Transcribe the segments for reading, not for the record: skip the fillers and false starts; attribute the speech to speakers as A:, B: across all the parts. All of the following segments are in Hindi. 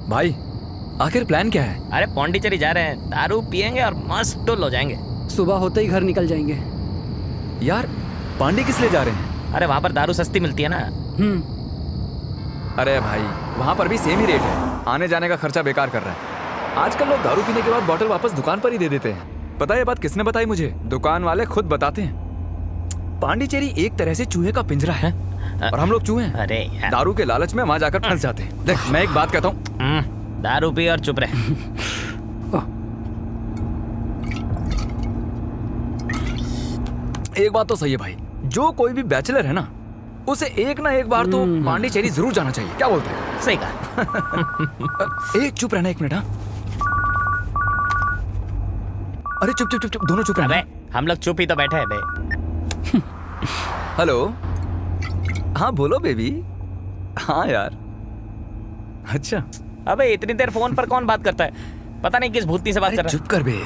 A: भाई आखिर प्लान क्या है?
B: अरे पौंडीचेरी जा रहे हैं, दारू पियेंगे और मस्त टुल हो जाएंगे।
C: सुबह होते ही घर निकल जाएंगे।
A: यार पांडे किस लिए जा रहे हैं?
B: अरे वहाँ पर दारू सस्ती मिलती है ना।
A: अरे भाई वहाँ पर भी सेम ही रेट है, आने जाने का खर्चा बेकार कर रहा है। आजकल लोग दारू पीने के बाद बोतल वापस दुकान पर ही दे देते हैं। पता है ये बात किसने बताई मुझे? दुकान वाले खुद बताते हैं। पांडिचेरी एक तरह से चूहे का पिंजरा है और हम लोग चूहे हैं।
B: अरे यार।
A: दारू के लालच में वहाँ जाकर फंस जाते हैं। देख मैं एक बात कहता हूँ,
B: दारू पी और चुप रहे।
A: एक बात तो सही है भाई, जो कोई भी बैचलर है ना उसे एक ना एक बार तो पांडिचेरी जरूर जाना चाहिए। क्या बोलते हैं?
B: सही कहा।
A: एक चुप रहना, एक मिनट। हाँ अरे चुप चुप चुप चुप, दोनों चुप रहना।
B: हम लोग चुप ही तो बैठे हैं बे।
A: हेलो, हाँ बोलो बेबी। हाँ यार, अच्छा।
B: अबे इतनी देर फोन पर कौन बात करता है? पता नहीं किस भूतनी से बात कर रहा है।
A: चुप कर बे।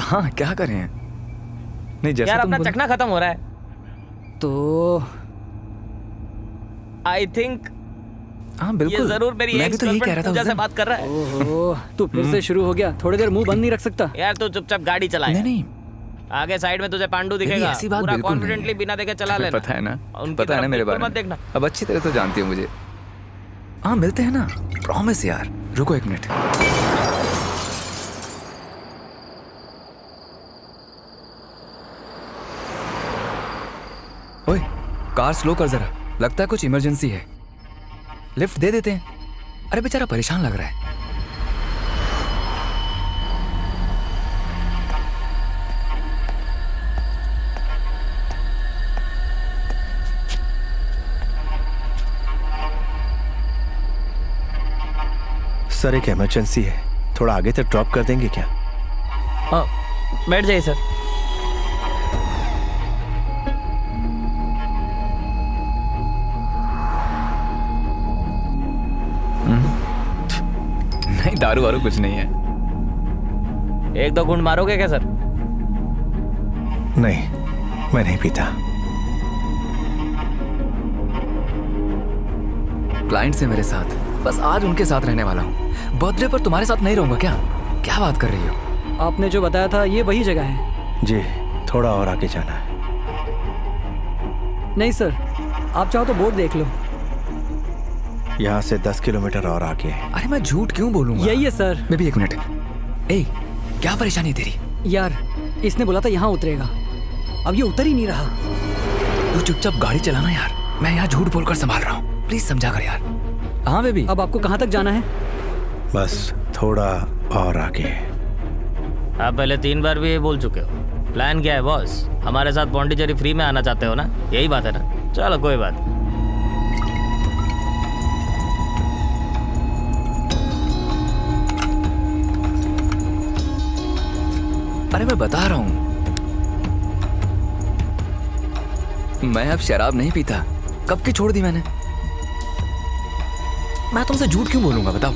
A: हाँ क्या करें? नहीं जैसा
B: यार
A: तुम
B: अपना चखना खत्म हो रहा है
C: तो
B: आई थिंक।
A: हाँ बिल्कुल,
B: ये जरूर मेरी
A: मैं भी तो यही कह रहा था
B: पूजा से बात कर रहा है।
C: ओहो, तू फिर से शुरू हो गया। थोड़ी देर मुंह बंद नहीं रख सकता?
B: यार तू चुपचाप गाड़ी चला।
A: नहीं नहीं,
B: आगे साइड में तुझे पांडू दिखेगा।
A: ऐसी बात
B: पूरा
A: बिल्कुल नहीं
B: कॉन्फिडेंटली बिना देखे चला लेना।
A: पता है ना,
B: उनकी
A: पता है ना
B: तरफ
A: मेरे
B: बिल्कुल
A: बारे
B: मत देखना।
A: में। अब अच्छी तरह तो जानती हो मुझे। हाँ मिलते हैं ना, प्रॉमिस यार। रुको एक मिनट। ओए कार स्लो कर जरा, लगता है कुछ इमरजेंसी है। लिफ्ट दे देते हैं। अरे बेचारा परेशान लग रहा है।
D: सर एक इमरजेंसी है, थोड़ा आगे तक ड्रॉप कर देंगे क्या?
B: बैठ जाइए सर।
A: नहीं दारू वारू कुछ नहीं है।
B: एक दो घूंट मारोगे क्या सर?
D: नहीं, मैं नहीं पीता।
A: क्लाइंट से मेरे साथ, बस आज उनके साथ रहने वाला हूँ। बर्थडे पर तुम्हारे साथ नहीं रहूंगा क्या? क्या बात कर रही हो?
C: आपने जो बताया था ये वही जगह है?
D: जी, थोड़ा और आगे जाना है।
C: नहीं सर, आप चाहो तो बोर्ड देख लो।
D: यहाँ से 10 किलोमीटर और आगे है।
A: अरे मैं झूठ क्यों बोलूंगा?
C: यही है सर।
A: बेबी एक मिनट। ए, क्या परेशानी है तेरी?
C: यार इसने बोला था यहाँ उतरेगा, अब ये उतर ही नहीं रहा।
A: तू चुपचाप गाड़ी चलाना यार, मैं यहाँ झूठ बोलकर संभाल रहा हूँ। प्लीज समझा कर यार। हाँ बेबी।
C: अब आपको कहाँ तक जाना है?
D: बस थोड़ा और आगे।
B: आप पहले 3 बार भी ये बोल चुके हो। प्लान क्या है बॉस? हमारे साथ पौंडीचेरी फ्री में आना चाहते हो ना? यही बात है ना? चलो कोई बात।
A: अरे मैं बता रहा हूँ, मैं अब शराब नहीं पीता। कब की छोड़ दी मैंने। मैं तुमसे झूठ क्यों बोलूंगा बताओ?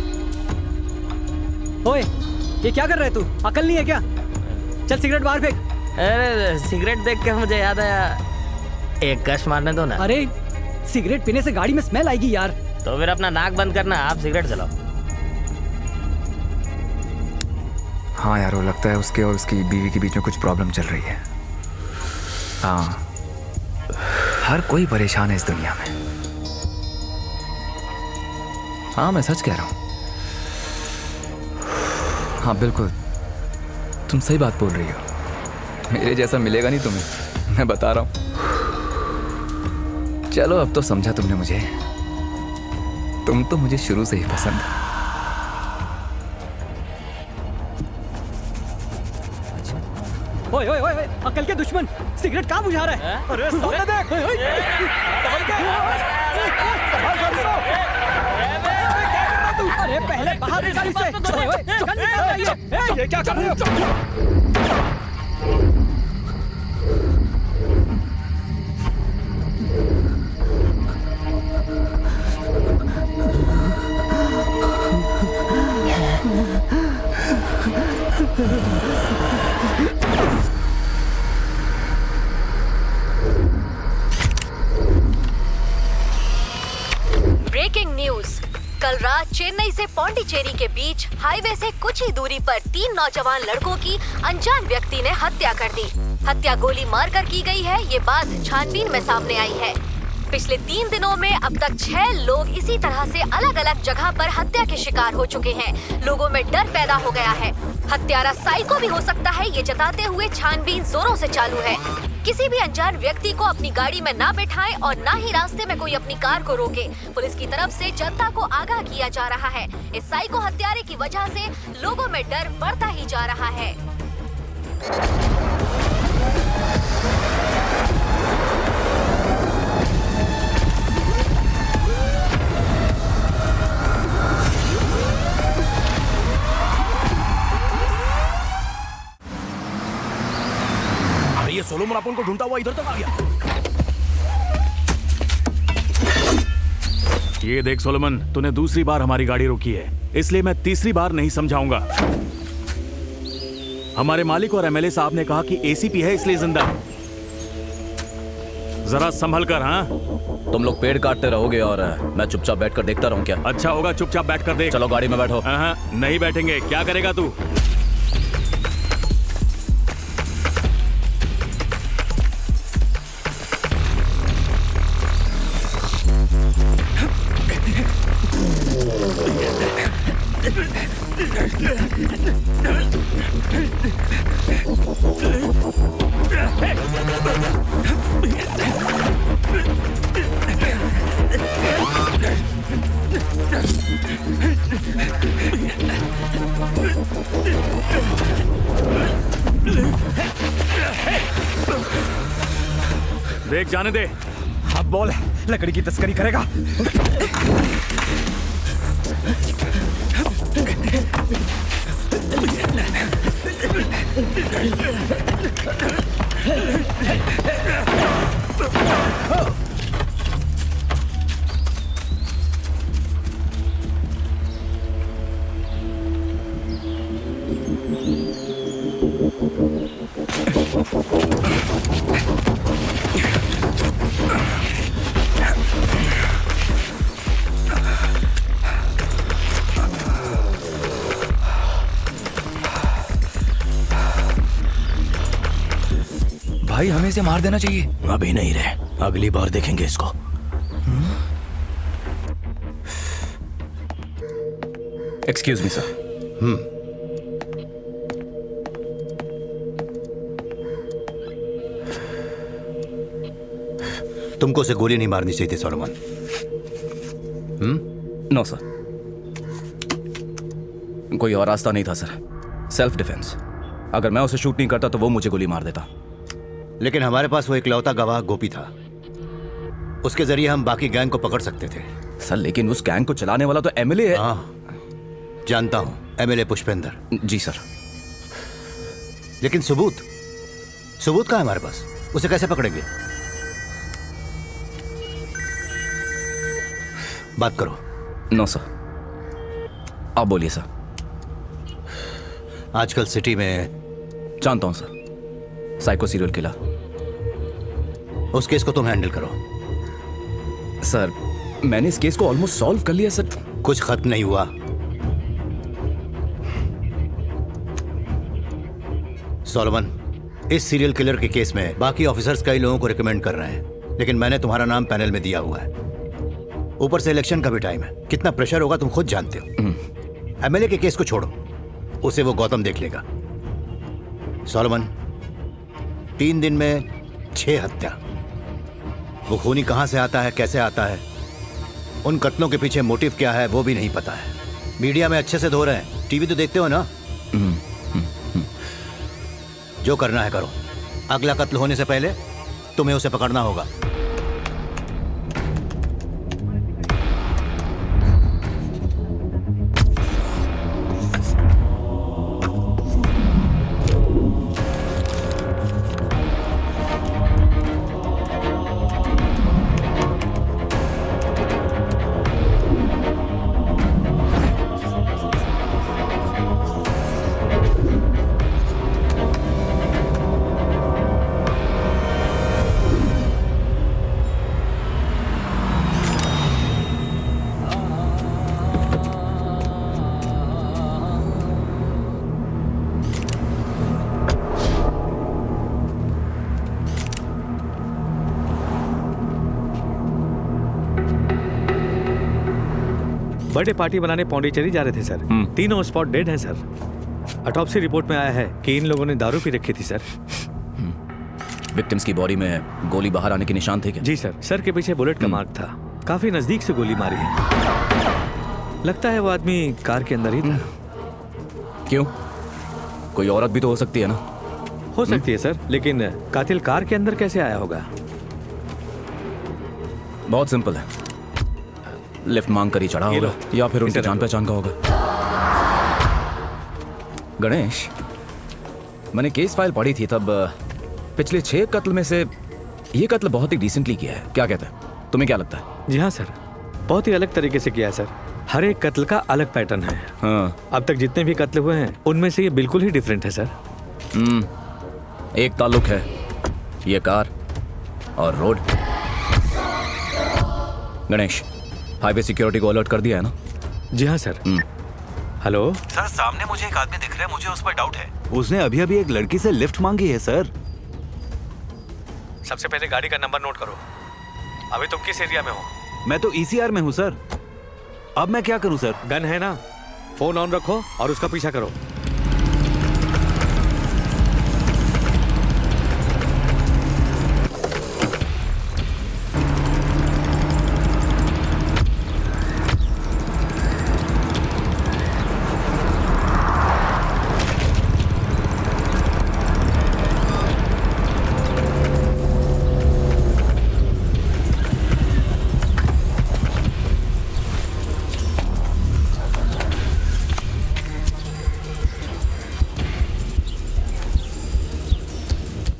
C: ओए, ये क्या कर रहा है तू? अकल नहीं है क्या? चल सिगरेट बाहर फेंक।
B: अरे सिगरेट देख के मुझे याद आया, एक कश मारने दो ना।
C: अरे सिगरेट पीने से गाड़ी में स्मेल आएगी यार।
B: तो फिर अपना नाक बंद करना, आप सिगरेट चलाओ।
A: हाँ यार, वो लगता है उसके और उसकी बीवी के बीच में कुछ प्रॉब्लम चल रही है। हाँ, हर कोई परेशान है इस दुनिया में। हाँ मैं सच कह रहा हूँ। हाँ बिल्कुल, तुम सही बात बोल रही हो। मेरे जैसा मिलेगा नहीं तुम्हें, मैं बता रहा हूँ। चलो अब तो समझा तुमने मुझे। तुम तो मुझे शुरू से ही पसंद है।
C: ओए ओए ओए, अकल के दुश्मन, सिगरेट कहाँ बुझा रहा है? अरे सामने देख। ओए, ओए, अरे पहले बाहर निकाल इसे। ओए, ओए, ये क्या कर रहे हो?
E: Breaking news. कल रात चेन्नई से पौंडीचेरी के बीच हाईवे से कुछ ही दूरी पर 3 नौजवान लड़कों की अनजान व्यक्ति ने हत्या कर दी। हत्या गोली मारकर की गई है, ये बात छानबीन में सामने आई है। पिछले 3 दिनों में अब तक 6 लोग इसी तरह से अलग अलग जगह पर हत्या के शिकार हो चुके हैं। लोगों में डर पैदा हो गया है। हत्यारा साइको भी हो सकता है, ये जताते हुए छानबीन जोरों से चालू है। किसी भी अनजान व्यक्ति को अपनी गाड़ी में ना बैठाएं और ना ही रास्ते में कोई अपनी कार को रोके। पुलिस की तरफ से जनता को आगाह किया जा रहा है। इस साइको हत्यारे की वजह से लोगों में डर बढ़ता ही जा रहा है।
C: ये सोलोमन अपन को ढूंढता हुआ इधर तक आ गया।
F: ये देख सोलोमन, तूने दूसरी बार हमारी गाड़ी रोकी है, इसलिए मैं तीसरी बार नहीं समझाऊंगा। हमारे मालिक और एमएलए साहब ने कहा कि एसीपी है इसलिए जिंदा है। जरा संभल कर। हाँ,
G: तुम लोग पेड़ काटते रहोगे और मैं चुपचाप बैठकर देखता रहूं क्या?
F: अच्छा होगा चुपचाप बैठ कर देख।
G: चलो गाड़ी में बैठो।
F: नहीं बैठेंगे। क्या करेगा तू? देख, जाने दे।
C: अब बोल, लकड़ी की तस्करी करेगा?
A: भाई हमें इसे मार देना चाहिए।
D: अभी नहीं रे, अगली बार देखेंगे इसको।
G: Excuse me sir.
D: तुमको उसे गोली नहीं मारनी चाहिए थी सोलोमन।
G: नो सर, कोई और रास्ता नहीं था सर। Self defence. अगर मैं उसे शूट नहीं करता तो वो मुझे गोली मार देता।
D: लेकिन हमारे पास वो इकलौता गवाह गोपी था, उसके जरिए हम बाकी गैंग को पकड़ सकते थे।
G: सर लेकिन उस गैंग को चलाने वाला तो एमएलए है।
D: हाँ जानता हूं, एमएलए पुष्पेंद्र।
G: जी सर।
D: लेकिन सबूत कहाँ है हमारे पास? उसे कैसे पकड़ेंगे? बात करो।
G: नो सर, आप बोलिए सर।
D: आजकल सिटी में
G: जानता हूं सर, साइको सीरियल किलर।
D: उस केस को तुम हैंडल करो।
G: सर मैंने इस केस को ऑलमोस्ट सॉल्व कर लिया सर।
D: कुछ खत्म नहीं हुआ। सोलोमन, इस सीरियल किलर के केस में बाकी ऑफिसर्स कई लोगों को रिकमेंड कर रहे हैं, लेकिन मैंने तुम्हारा नाम पैनल में दिया हुआ है। ऊपर से इलेक्शन का भी टाइम है, कितना प्रेशर होगा तुम खुद जानते हो। एमएलए के केस को छोड़ो, उसे वो गौतम देख लेगा। सोलोमन, 3 दिन में 6 हत्या। वो खूनी कहां से आता है, कैसे आता है, उन कत्लों के पीछे मोटिव क्या है वो भी नहीं पता है। मीडिया में अच्छे से धो रहे हैं, टीवी तो देखते हो ना। जो करना है करो, अगला कत्ल होने से पहले तुम्हें उसे पकड़ना होगा।
C: बर्थडे पार्टी बनाने पौंडीचेरी जा रहे थे सर। तीनों स्पॉट डेड हैं सर। ऑटोप्सी रिपोर्ट में आया है कि इन लोगों ने दारू पी रखी थी सर।
G: विक्टिम्स की बॉडी में गोली बाहर आने के निशान थे क्या?
C: जी सर, सर के पीछे बुलेट का मार्क था। काफी नजदीक से गोली मारी है। लगता है वो आदमी कार के अंदर ही था।
G: क्यों? कोई औरत भी तो हो सकती है ना?
C: हो सकती है सर, लेकिन कातिल कार के अंदर कैसे आया होगा?
G: बहुत सिंपल है, लिफ्ट मांग कर ही चढ़ा होगा या फिर उनके जान पहचान का होगा। गणेश, मैंने केस फाइल पढ़ी थी तब पिछले 6 कत्ल में से ये कत्ल बहुत ही डिसेंटली किया है। क्या कहते हैं? तुम्हें क्या लगता है?
C: जी हाँ सर, बहुत ही अलग तरीके से किया है सर। हर एक कत्ल का अलग पैटर्न है।
G: हाँ।
C: अब तक जितने भी कत्ल हुए हैं उनमें से ये बिल्कुल ही डिफरेंट है सर।
G: एक ताल्लुक है, ये कार और रोड। गणेश, हाईवे सिक्योरिटी को अलर्ट कर दिया है ना?
C: जी हाँ सर। हेलो
H: सर, सामने मुझे एक आदमी दिख रहा है, मुझे उस पर डाउट है। उसने अभी अभी एक लड़की से लिफ्ट मांगी है सर।
C: सबसे पहले गाड़ी का नंबर नोट करो। अभी तुम किस एरिया में हो?
H: मैं तो ECR में हूँ सर। अब मैं क्या करूँ सर?
C: गन है ना? फोन ऑन रखो और उसका पीछा करो।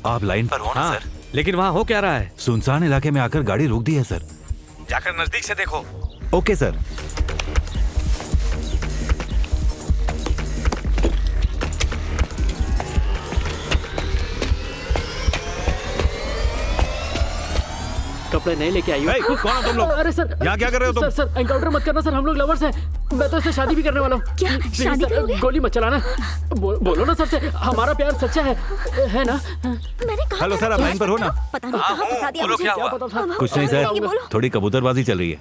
H: आप लाइन पर हो ना सर?
C: लेकिन वहाँ हो क्या रहा है?
H: सुनसान इलाके में आकर गाड़ी रोक दी है सर।
C: जाकर नजदीक से देखो।
H: Okay sir.
I: कपड़े नहीं लेके आई
H: कौन हो तुम लोग?
I: अरे सर,
H: यहाँ क्या कर रहे हो तुम?
I: सर एनकाउंटर मत करना सर, हम लोग लवर्स हैं। मैं तो इससे शादी भी करने वाला हूँ।
E: क्या?
I: Please,
E: शादी
I: सर,
E: करोगे?
I: गोली मत चलाना। बोलो ना सर से, हमारा प्यार सच्चा है ना?
E: मैंने कहा
H: हेलो सर, आप लाइन पर हो ना?
E: पता नहीं कहाँ फंसा दिया मुझे।
I: क्या पता था?
H: कुछ नहीं सर, थोड़ी कबूतरबाजी चल रही है।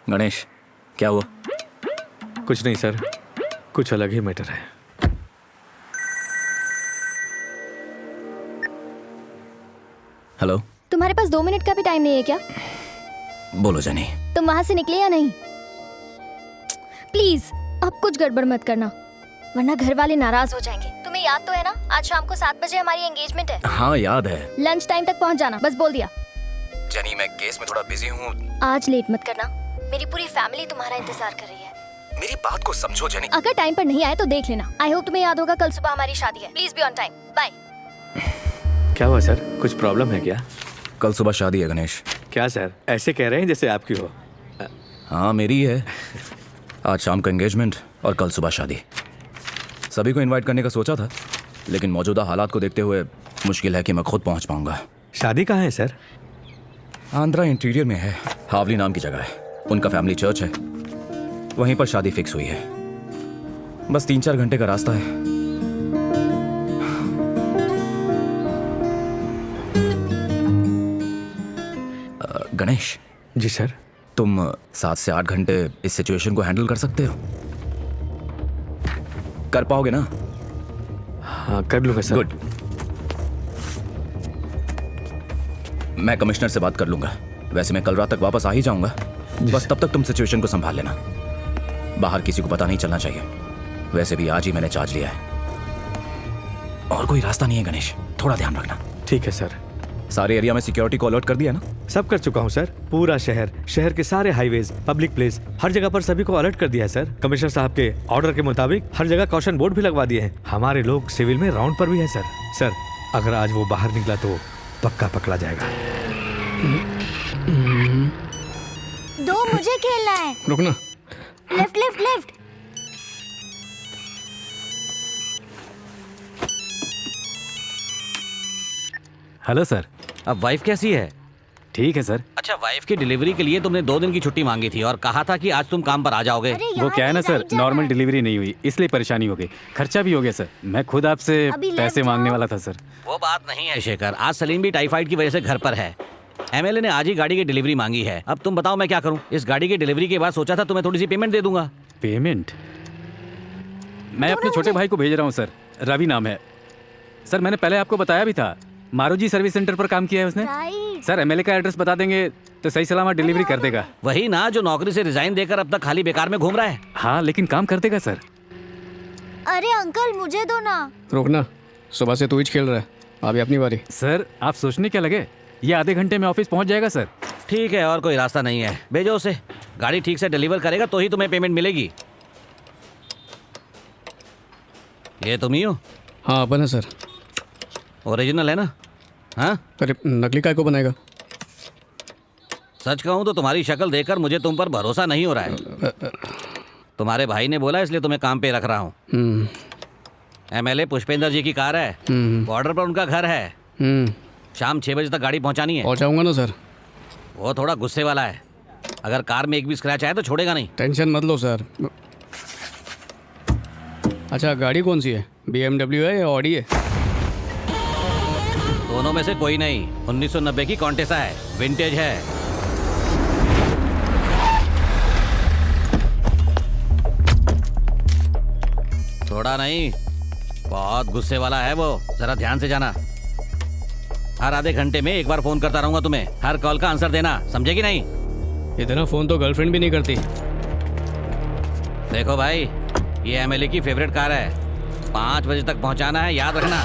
G: गणेश, क्या हुआ?
C: कुछ नहीं सर, कुछ अलग ही मैटर है।
G: हेलो,
J: तुम्हारे पास 2 मिनट का भी टाइम नहीं है क्या?
G: बोलो जनी।
J: तुम वहाँ से निकले या नहीं? प्लीज अब कुछ गड़बड़ मत करना, वरना घर वाले नाराज हो जाएंगे। तुम्हें याद तो है ना, आज शाम को 7 बजे हमारी एंगेजमेंट है।
G: हाँ याद है।
J: लंच टाइम तक पहुँच जाना, बस बोल दिया।
G: जनी, मैं केस में थोड़ा बिजी हूँ।
J: आज लेट मत करना, मेरी पूरी फैमिली तुम्हारा इंतजार कर रही है।
G: मेरी बात को समझो जनी।
J: अगर टाइम पर नहीं आए तो देख लेना। आई होप तुम्हें याद होगा, कल सुबह हमारी शादी है। Please be on time. Bye.
C: क्या हुआ सर, कुछ प्रॉब्लम है क्या?
G: कल सुबह शादी है गणेश।
C: क्या सर, ऐसे कह रहे हैं जैसे आपकी हो?
G: हाँ मेरी है। आज शाम का एंगेजमेंट और कल सुबह शादी। सभी को इनवाइट करने का सोचा था, लेकिन मौजूदा हालात को देखते हुए मुश्किल है कि मैं खुद पहुंच पाऊंगा।
C: शादी कहाँ है सर?
G: आंध्रा इंटीरियर में है, हावली नाम की जगह है। उनका फैमिली चर्च है, वहीं पर शादी फिक्स हुई है। बस 3-4 घंटे का रास्ता है। गणेश
C: जी सर।
G: तुम 7 से 8 घंटे इस सिचुएशन को हैंडल कर सकते हो? कर पाओगे ना?
C: हाँ कर लूंगा सर।
G: गुड। मैं कमिश्नर से बात कर लूंगा। वैसे मैं कल रात तक वापस आ ही जाऊंगा। बस तब तक तुम सिचुएशन को संभाल लेना। बाहर किसी को पता नहीं चलना चाहिए। वैसे भी आज ही मैंने चार्ज लिया है और कोई रास्ता नहीं है गणेश, थोड़ा ध्यान रखना।
C: ठीक है सर।
G: सारे एरिया में सिक्योरिटी को अलर्ट कर दिया ना?
C: सब कर चुका हूँ सर। पूरा शहर के सारे हाईवेज, पब्लिक प्लेस, हर जगह पर सभी को अलर्ट कर दिया है सर। कमिश्नर साहब के ऑर्डर के मुताबिक हर जगह कॉशन बोर्ड भी लगवा दिए हैं। हमारे लोग सिविल में राउंड पर भी है सर। सर अगर आज वो बाहर निकला तो पक्का पकड़ा जाएगा।
J: दो मुझे खेलना है।
I: रुकना।
J: Left left left.
K: Hello sir.
L: अब वाइफ कैसी है?
K: ठीक है सर।
L: अच्छा, वाइफ की डिलीवरी के लिए तुमने 2 दिन की छुट्टी मांगी थी और कहा था कि आज तुम काम पर आ जाओगे।
K: वो क्या है ना सर, नॉर्मल डिलीवरी नहीं हुई इसलिए परेशानी हो गई। खर्चा भी हो गया सर। मैं खुद आपसे पैसे मांगने वाला था सर।
L: वो बात नहीं है शेखर, आज सलीम भी टाइफाइड की वजह से घर पर है। एमएलए ने आज ही गाड़ी की डिलीवरी मांगी है। अब तुम बताओ मैं क्या करूं? इस गाड़ी की डिलीवरी के बाद सोचा था तुम्हें थोड़ी सी पेमेंट दे दूंगा।
K: पेमेंट? मैं अपने छोटे भाई को भेज रहा हूँ सर, रवि नाम है सर। मैंने पहले आपको बताया भी था, मारुजी सर्विस सेंटर पर काम किया है उसने। सर एमएलए का एड्रेस बता देंगे तो सही सलामत डिलीवरी कर देगा।
L: वही ना जो नौकरी से रिजाइन देकर अब तक खाली बेकार में घूम रहा है।
K: हाँ लेकिन काम कर देगा सर।
J: अरे अंकल मुझे दो ना।
I: रुकना, सुबह से तू ही खेल रहा है, अभी अपनी बारी।
K: सर आप सोचने क्या लगे, ये आधे घंटे में ऑफिस पहुंच जाएगा सर।
L: ठीक है, और कोई रास्ता नहीं है, भेजो उसे। गाड़ी ठीक से डिलीवर करेगा तो ही तुम्हें पेमेंट मिलेगी। ये तुम ही हो?
I: हाँ अपन है सर।
L: ओरिजिनल है ना? हाँ?
I: अरे नकली काय को बनाएगा?
L: सच कहूँ तो तुम्हारी शक्ल देखकर मुझे तुम पर भरोसा नहीं हो रहा है। तुम्हारे भाई ने बोला इसलिए तुम्हें काम पे रख रहा हूँ। एमएलए पुष्पेंद्र जी की कार है, बॉर्डर पर उनका घर है। शाम 6 बजे तक गाड़ी पहुँचानी है।
I: पहुँचाऊंगा ना सर।
L: वो थोड़ा गुस्से वाला है, अगर कार में एक भी स्क्रैच आए तो छोड़ेगा नहीं।
I: टेंशन मत लो सर। अच्छा गाड़ी कौन सी है, BMW है या ऑडी है?
L: दोनों में से कोई नहीं। 1990 की कॉन्टेसा है, विंटेज है। थोड़ा नहीं, बहुत गुस्से वाला है वो, जरा ध्यान से जाना। हर आधे घंटे में एक बार फोन करता रहूंगा तुम्हें, हर कॉल का आंसर देना, समझेगी नहीं?
I: इतना फोन तो गर्लफ्रेंड भी नहीं करती।
L: देखो भाई, ये एमएलए की फेवरेट कार है, 5 बजे तक पहुंचाना है, याद रखना।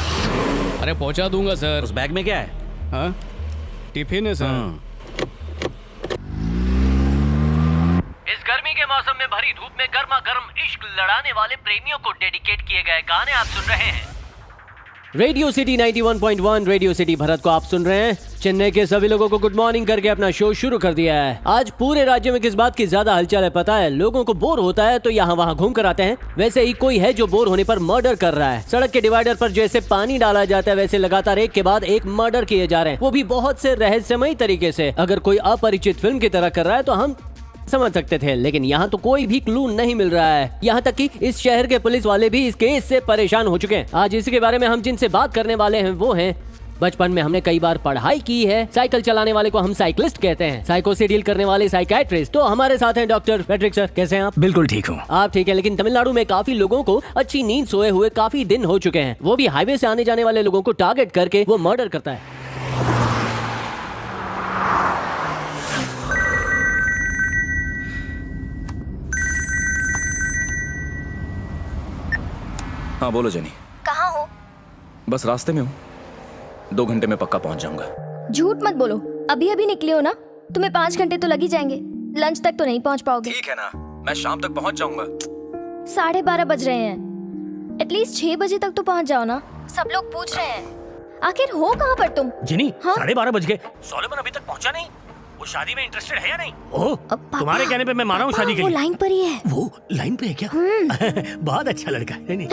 I: अरे पहुंचा दूंगा सर।
L: उस बैग में क्या है?
I: हाँ टिफिन है सर।
B: इस गर्मी के मौसम में भरी धूप में गर्मा गर्म इश्क लड़ाने वाले प्रेमियों को डेडिकेट किए गए गाने आप सुन रहे हैं।
M: Radio city 91.1 radio city Bharat को आप सुन रहे हैं। चेन्नई के सभी लोगों को गुड मॉर्निंग करके अपना शो शुरू कर दिया है। आज पूरे राज्य में किस बात की ज्यादा हलचल है पता है? लोगों को बोर होता है तो यहाँ वहाँ घूम कर आते हैं। वैसे ही कोई है जो बोर होने पर मर्डर कर रहा है। सड़क के डिवाइडर पर जैसे पानी डाला जाता है वैसे लगातार एक के बाद एक मर्डर किए जा रहे हैं, वो भी बहुत से रहस्यमयी तरीके से। अगर कोई अपरिचित फिल्म की तरह कर रहा है तो हम समझ सकते थे, लेकिन यहाँ तो कोई भी क्लू नहीं मिल रहा है। यहाँ तक कि इस शहर के पुलिस वाले भी इस केस से परेशान हो चुके हैं। आज इसी के बारे में हम जिनसे बात करने वाले हैं वो हैं, बचपन में हमने कई बार पढ़ाई की है, साइकिल चलाने वाले को हम साइकिलिस्ट कहते हैं, साइको से डील करने वाले साइकियाट्रिस्ट। तो हमारे साथ हैं डॉक्टर पैट्रिक सर। कैसे हैं आप?
N: बिल्कुल ठीक हूँ।
M: आप ठीक है, लेकिन तमिलनाडु में काफी लोगों को अच्छी नींद सोए हुए काफी दिन हो चुके हैं। वो भी हाईवे से आने जाने वाले लोगों को टारगेट करके वो मर्डर करता है।
G: हाँ बोलो जेनी।
J: कहाँ हो?
G: बस रास्ते में हूँ, 2 घंटे में पक्का पहुँच जाऊंगा।
J: झूठ मत बोलो, अभी अभी निकले हो ना? तुम्हें 5 घंटे तो लग ही जाएंगे, लंच तक तो नहीं पहुँच पाओगे।
G: ठीक है ना, मैं शाम तक पहुँच जाऊंगा।
J: 12:30 बज रहे हैं, एटलीस्ट 6 बजे तक तो पहुँच जाओ ना। सब लोग पूछ रहे हैं आखिर हो कहाँ पर तुम?
N: जेनी,
J: हाँ?
N: 12:30 बज गए, सोलोमन अभी तक पहुंचा नहीं। वो शादी में इंटरेस्टेड है या नहीं? ओह, तुम्हारे कहने पे मैं माना हूँ शादी के लिए।
J: वो लाइन पर ही है।
N: वो लाइन पे है क्या? बहुत अच्छा लड़का है। नहीं,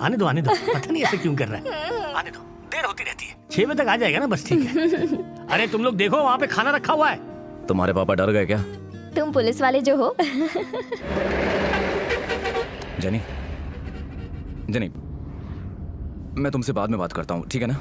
N: आने दो आने दो, पता नहीं ऐसे क्यों कर रहा है। आने दो, देर होती रहती है। 6 बजे तक आ जाएगा ना, बस ठीक है। अरे तुम लोग देखो, वहाँ पे खाना रखा हुआ है।
G: तुम्हारे पापा डर गए क्या?
J: तुम पुलिस वाले जो हो।
G: जेनी, जेनी, मैं तुमसे बाद में बात करता हूँ, ठीक है ना?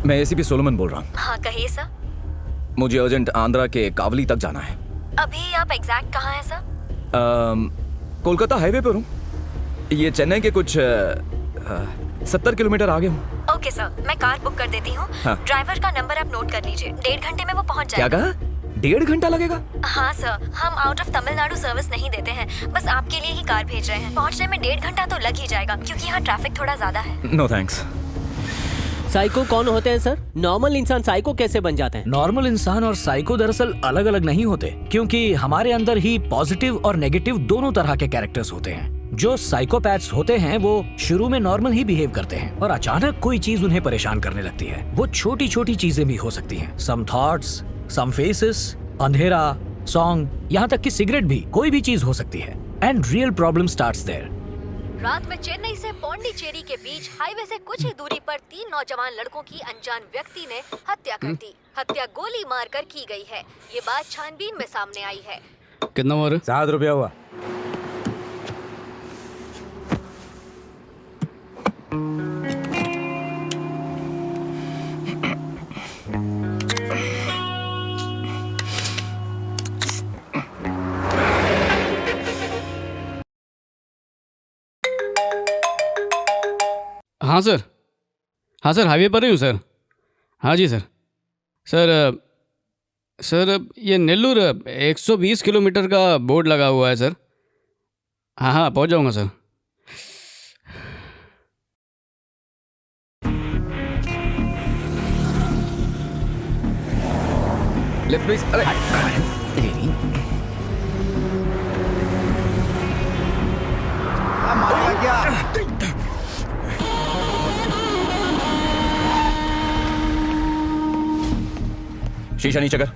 G: मैं एसीपी सोलोमन बोल रहा हूँ।
E: हाँ कहिए सर।
G: मुझे अर्जेंट आंध्रा के कावली तक जाना है।
E: अभी आप एग्जैक्ट कहाँ हैं सर?
G: कोलकाता हाईवे पर हूँ। ये चेन्नई के कुछ 70 किलोमीटर आगे हूँ।
E: ओके सर, मैं कार बुक कर देती हूँ।
G: हाँ।
E: ड्राइवर का नंबर आप नोट कर लीजिए, 1.5 घंटे में वो पहुँच
G: क्या
E: जाएगा।
G: कहा? 1.5 घंटा लगेगा?
E: हाँ सर, हम आउट ऑफ तमिलनाडु सर्विस नहीं देते हैं, बस आपके लिए ही कार भेज रहे हैं। पहुँचने में 1.5 घंटा तो लग ही जाएगा, क्योंकि यहाँ ट्रैफिक थोड़ा ज्यादा है।
G: No thanks.
M: साइको कौन होते हैं सर? नॉर्मल इंसान साइको कैसे बन जाते हैं?
N: नॉर्मल इंसान और साइको दरअसल अलग अलग नहीं होते, क्योंकि हमारे अंदर ही पॉजिटिव और नेगेटिव दोनों तरह के कैरेक्टर्स होते हैं।
O: जो साइकोपैथ्स होते हैं वो शुरू में नॉर्मल ही बिहेव करते हैं और अचानक कोई चीज उन्हें परेशान करने लगती है। वो छोटी छोटी चीजें भी हो सकती हैं, सम थॉट्स, सम फेसेस, अंधेरा, सॉन्ग, यहाँ तक कि सिगरेट भी, कोई भी चीज हो सकती है। And real problem starts there.
E: रात में चेन्नई से पौंडीचेरी के बीच हाईवे से कुछ ही दूरी पर 3 नौजवान लड़कों की अनजान व्यक्ति ने हत्या कर दी। हत्या गोली मारकर की गई है। ये बात छानबीन में सामने आई है।
K: कितना हुआ?
P: 7 रुपया हुआ।
K: हाँ सर, हाँ सर, हाईवे पर ही हूँ सर। हाँ जी सर। सर ये नेल्लूर 120 किलोमीटर का बोर्ड लगा हुआ है सर। हाँ हाँ, पहुँच जाऊँगा सर।
A: Left please. अरे
H: मारेगा क्या?
G: शीशा नीचे कर।
K: सो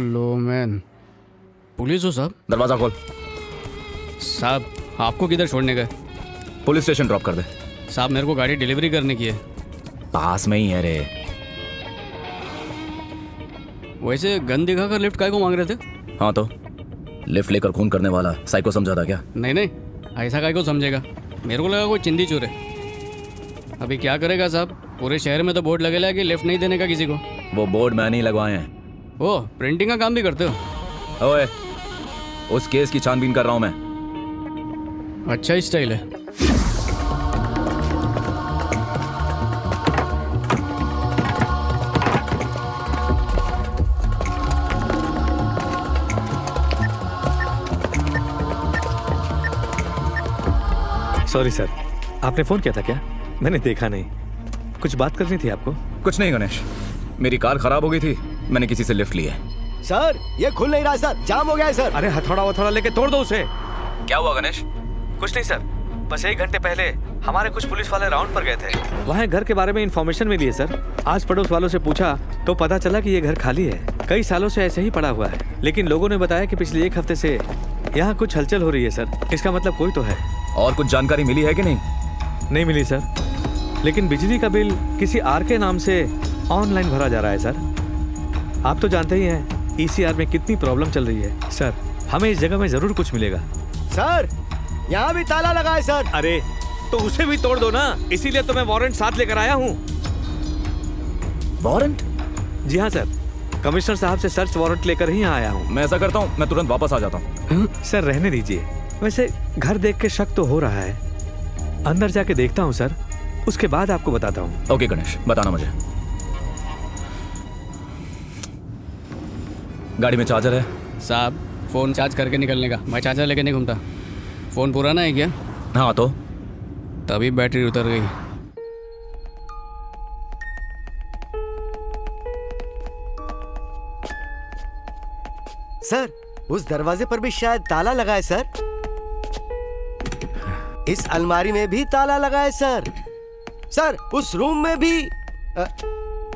K: लो मैन। पुलिस हो साहब?
G: दरवाजा खोल।
K: साहब आपको किधर छोड़ने गए?
G: पुलिस स्टेशन ड्रॉप कर दे।
K: साहब मेरे को गाड़ी डिलीवरी करने की है।
G: पास में ही है रे।
K: वैसे गन दिखाकर लिफ्ट काय को मांग रहे थे?
G: हाँ तो लिफ्ट लेकर खून करने वाला साइको समझा था क्या?
K: नहीं नहीं, ऐसा काय को समझेगा। मेरे को लगा कोई चिंदी चोर है। अभी क्या करेगा साहब? पूरे शहर में तो बोर्ड लगेगा कि लिफ्ट नहीं देने का किसी को।
G: वो बोर्ड मैंने ही लगवाए हैं।
K: ओह, प्रिंटिंग का काम भी करते हो?
G: ओए, उस केस की छानबीन कर रहा हूँ मैं।
K: अच्छा स्टाइल है।
C: सॉरी सर, आपने फोन किया था क्या? मैंने देखा नहीं। कुछ बात करनी थी आपको?
G: कुछ नहीं गणेश, मेरी कार खराब हो गई थी, मैंने किसी से लिफ्ट ली है।
P: सर ये खुल नहीं रहा सर, जाम हो गया है सर।
C: अरे हथौड़ा वथौड़ा लेके तोड़ दो उसे।
G: क्या हुआ गणेश?
C: कुछ नहीं सर, बस 1 घंटे पहले हमारे कुछ पुलिस वाले राउंड पर गए थे। वहाँ घर के बारे में इंफॉर्मेशन मिली है सर। आज पड़ोस वालों से पूछा तो पता चला कि ये घर खाली है। कई सालों से ऐसे ही पड़ा हुआ है, लेकिन लोगों ने बताया कि पिछले 1 हफ्ते से यहाँ कुछ हलचल हो रही है सर। इसका मतलब कोई तो है।
G: और कुछ जानकारी मिली है कि नहीं?
C: नहीं मिली सर, लेकिन बिजली का बिल किसी आर के नाम से ऑनलाइन भरा जा रहा है सर। आप तो जानते ही हैं ECR में कितनी प्रॉब्लम चल रही है सर। हमें इस जगह में जरूर कुछ मिलेगा।
P: सर यहाँ भी ताला लगा है सर।
C: अरे तो उसे भी तोड़ दो ना, इसीलिए तो मैं वारंट साथ लेकर आया हूँ।
G: वारंट?
C: जी हाँ सर, कमिश्नर साहब से सर्च वारंट लेकर ही यहाँ आया हूँ।
G: मैं ऐसा करता हूँ, मैं तुरंत वापस आ जाता हूँ।
C: सर रहने दीजिए। वैसे घर देख के शक तो हो रहा है, अंदर जाके देखता हूँ सर, उसके बाद आपको बताता हूँ।
G: ओके गणेश, बताना मुझे। गाड़ी में चार्जर है?
K: साहब फोन चार्ज करके निकलने का, मैं चार्जर लेके नहीं घूमता। फोन पुराना है क्या?
G: हाँ तो
K: तभी बैटरी उतर गई।
P: सर उस दरवाजे पर भी शायद ताला लगा है सर। इस अलमारी में भी ताला लगा है सर। सर उस रूम में भी।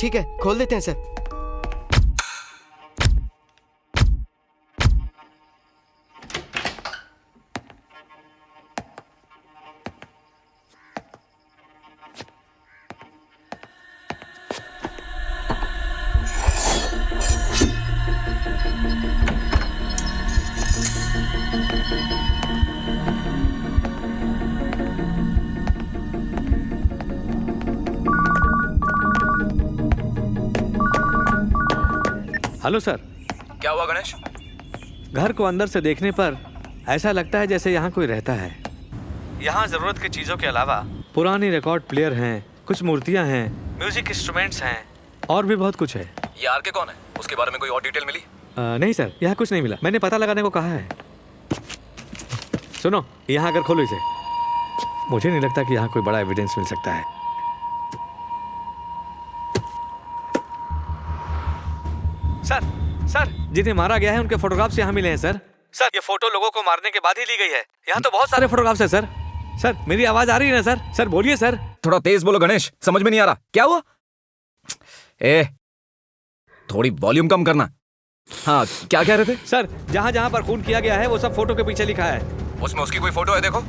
P: ठीक है, खोल देते हैं सर।
C: Hello sir.
G: क्या हुआ गणेश?
C: घर को अंदर से देखने पर ऐसा लगता है जैसे यहाँ कोई रहता है। यहाँ जरूरत की चीजों के अलावा पुरानी रिकॉर्ड प्लेयर हैं, कुछ मूर्तियाँ हैं, म्यूजिक इंस्ट्रूमेंट्स हैं और भी बहुत कुछ है।
G: ये आर के कौन है? उसके बारे में कोई और डिटेल मिली?
C: नहीं सर, यहाँ कुछ नहीं मिला। मैंने पता लगाने को कहा है। सुनो, यहाँ अगर खोलो इसे, मुझे नहीं लगता कि यहाँ कोई बड़ा एविडेंस मिल सकता है। सर, जिन्हें मारा गया है उनके फोटोग्राफ्स यहाँ मिले हैं सर। सर, ये फोटो लोगों को मारने के बाद ही ली गई है। यहाँ तो बहुत सारे फोटोग्राफ्स हैं सर। सर, मेरी आवाज आ रही है ना सर? सर बोलिए सर।
G: थोड़ा तेज बोलो गणेश, समझ में नहीं आ रहा। क्या हुआ? थोड़ी वॉल्यूम कम करना। हाँ, क्या कह रहे थे?
C: सर, जहाँ जहाँ पर खून किया गया है वो सब फोटो के पीछे लिखा है।
G: उसमें उसकी कोई फोटो है? देखो।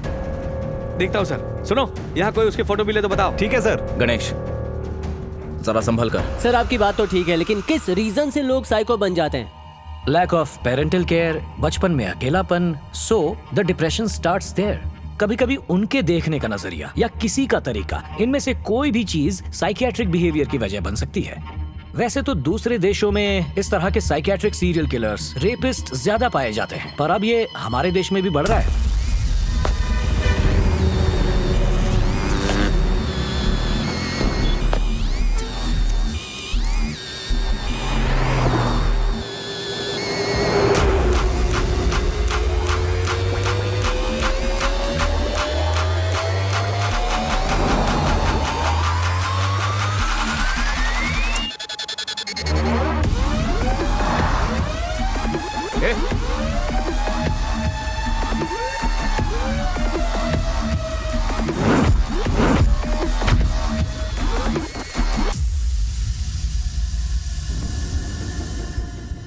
C: देखता हूँ सर। सुनो, यहाँ कोई उसकी फोटो मिले तो बताओ।
H: ठीक है सर।
G: गणेश, जरा संभल कर।
M: सर आपकी बात तो ठीक है, लेकिन किस रीजन से लोग साइको बन जाते हैं?
O: लैक ऑफ पेरेंटल केयर, बचपन में अकेलापन, so the depression starts there. कभी कभी उनके देखने का नजरिया या किसी का तरीका, इनमें से कोई भी चीज साइकियाट्रिक बिहेवियर की वजह बन सकती है। वैसे तो दूसरे देशों में इस तरह के साइकियाट्रिक सीरियल किलर्स, रेपिस्ट ज्यादा पाए जाते हैं, पर अब ये हमारे देश में भी बढ़ रहा है।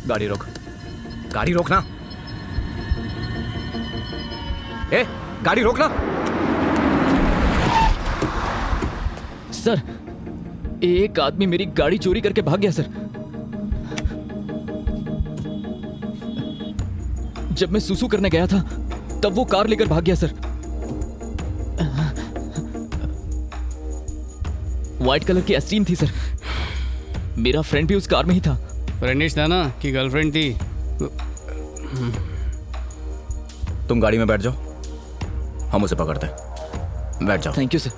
G: गाड़ी रोक, गाड़ी रोकना। गाड़ी रोकना।
A: सर, एक आदमी मेरी गाड़ी चोरी करके भाग गया सर। जब मैं सुसु करने गया था तब वो कार लेकर भाग गया सर। व्हाइट कलर की एस्ट्रीम थी सर। मेरा फ्रेंड भी उस कार में ही था।
K: फ्रेंडिश था ना कि गर्लफ्रेंड थी?
G: तुम गाड़ी में बैठ जाओ, हम उसे पकड़ते हैं। बैठ जाओ।
A: Thank you sir,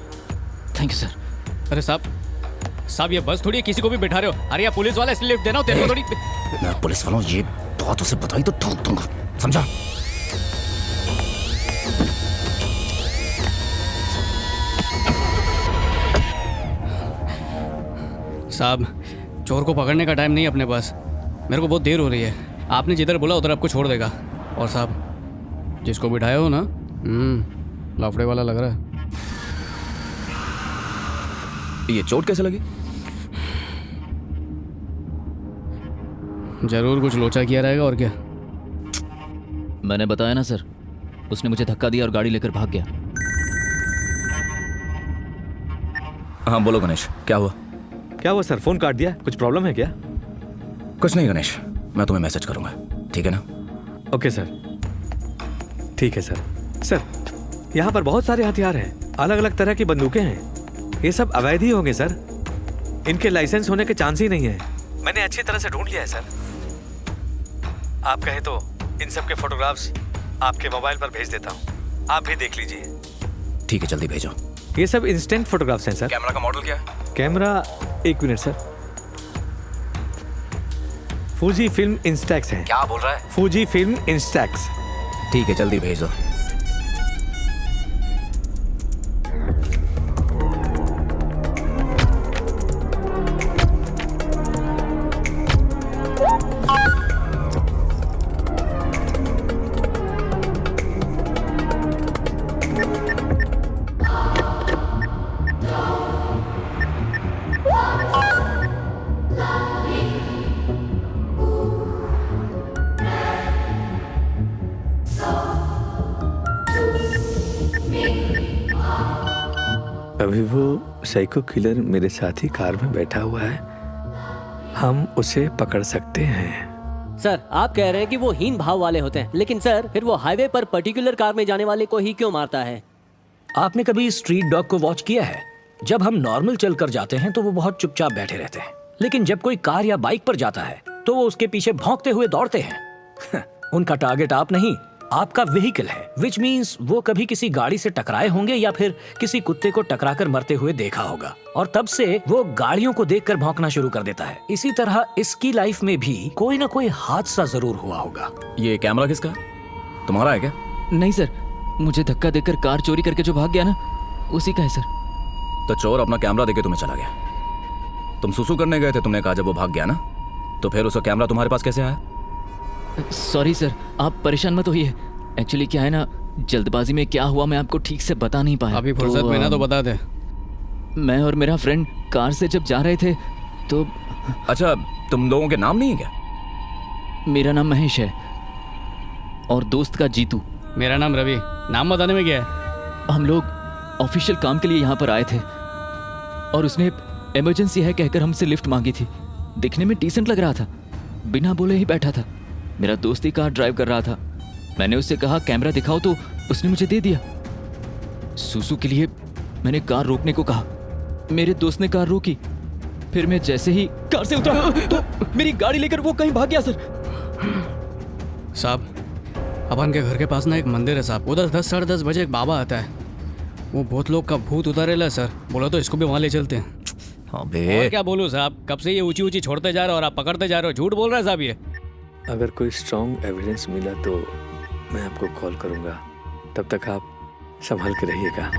A: thank you sir.
K: अरे साहब ये बस थोड़ी है, किसी को भी बैठा रहे हो। अरे यार पुलिस वाला इसलिए लिफ्ट देना हो, तेरे को थोड़ी।
G: मैं पुलिस वाला हूँ, ये बात उसे बताई तो ठोक दूंगा, समझा?
K: साहब, चोर को पकड़ने का टाइम नहीं अपने पास। मेरे को बहुत देर हो रही है। आपने जिधर बोला उधर आपको छोड़ देगा। और साहब, जिसको बिठाए हो ना, लाफड़े वाला लग रहा है।
G: ये चोट कैसे लगी?
K: जरूर कुछ लोचा किया रहेगा, और क्या।
A: मैंने बताया ना सर, उसने मुझे धक्का दिया और गाड़ी लेकर भाग गया।
G: हाँ बोलो गणेश, क्या हुआ?
C: क्या हुआ सर? फोन काट दिया, कुछ प्रॉब्लम है क्या?
G: कुछ नहीं गणेश, मैं तुम्हें मैसेज करूंगा, ठीक है ना?
C: ओके सर, ठीक है सर। सर, यहाँ पर बहुत सारे हथियार हैं, अलग अलग तरह की बंदूकें हैं। ये सब अवैध ही होंगे सर। इनके लाइसेंस होने के चांस ही नहीं है। मैंने अच्छी तरह से ढूंढ लिया है सर। आप कहें तो इन सब के फोटोग्राफ्स आपके मोबाइल पर भेज देता हूँ, आप भी देख लीजिए।
G: ठीक है, जल्दी भेजो।
C: ये सब इंस्टेंट फोटोग्राफ्स हैं सर।
G: कैमरा का मॉडल क्या है?
C: कैमरा, एक minute sir. Fuji film Instax है।
G: क्या बोल रहा है?
C: Fuji film Instax.
G: ठीक है, जल्दी भेजो।
C: अभी वो साइको किलर मेरे साथ ही कार में बैठा हुआ है, हम उसे पकड़ सकते हैं।
M: सर, आप कह रहे हैं कि वो हीन भाव वाले होते हैं, लेकिन सर फिर वो हाईवे पर पर्टिकुलर कार में जाने वाले को ही क्यों मारता है?
O: आपने कभी स्ट्रीट डॉग को वॉच किया है? जब हम नॉर्मल चलकर जाते हैं तो वो बहुत चुपचाप बैठे रहते हैं, लेकिन जब कोई कार या बाइक पर जाता है तो वो उसके पीछे भौंकते हुए दौड़ते हैं। उनका टारगेट आप नहीं, आपका व्हीकल है, विच मीन्स वो कभी किसी गाड़ी से टकराए होंगे या फिर किसी कुत्ते को टकराकर मरते हुए देखा होगा, और तब से वो गाड़ियों को देखकर भौंकना शुरू कर देता है। इसी तरह इसकी लाइफ में भी कोई ना कोई हादसा जरूर हुआ होगा।
G: ये कैमरा किसका है? तुम्हारा है क्या?
A: नहीं सर,
Q: मुझे धक्का देकर कार चोरी करके जो भाग गया ना, उसी का है सर।
G: तो चोर अपना कैमरा देके तुम्हें चला गया। तुम सुसु करने गए थे, तुमने कहा जब वो भाग गया ना, तो फिर उसका कैमरा तुम्हारे पास कैसे आया?
Q: सॉरी सर, आप परेशान मत होइए। एक्चुअली क्या है ना, जल्दबाजी में क्या हुआ मैं आपको ठीक से बता नहीं पाया।
I: अभी फुर्सत में ना तो बता दे।
Q: मैं और मेरा फ्रेंड कार से जब जा रहे थे तो।
G: अच्छा, तुम लोगों के नाम नहीं है क्या?
Q: मेरा नाम महेश है और दोस्त का जीतू।
I: मेरा नाम रवि। नाम बताने में क्या है?
Q: हम लोग ऑफिशियल काम के लिए यहाँ पर आए थे और उसने इमरजेंसी है कहकर हमसे लिफ्ट मांगी थी। दिखने में डिसेंट लग रहा था, बिना बोले ही बैठा था। मेरा दोस्त ही कार ड्राइव कर रहा था। मैंने उससे कहा कैमरा दिखाओ, तो उसने मुझे दे दिया। सुसु के लिए मैंने कार रोकने को कहा। मेरे दोस्त ने कार रोकी, फिर मैं जैसे ही कार से उतरा तो मेरी गाड़ी लेकर वो कहीं भाग गया सर।
I: साहब, अपन के घर के पास ना एक मंदिर है साहब, उधर 10 साढ़े 10 बजे एक बाबा आता है। वो बहुत लोग का भूत उतारेला है सर। बोला तो इसको भी वहाँ ले चलते हैं।
G: अबे
I: क्या बोलूँ साहब, कब से ये ऊंची ऊंची छोड़ते जा रहे हो और आप पकड़ते जा रहे हो। झूठ बोल रहा है साहब ये।
C: अगर कोई स्ट्रॉन्ग एविडेंस मिला तो मैं आपको कॉल करूंगा। तब तक आप संभल के रहिएगा।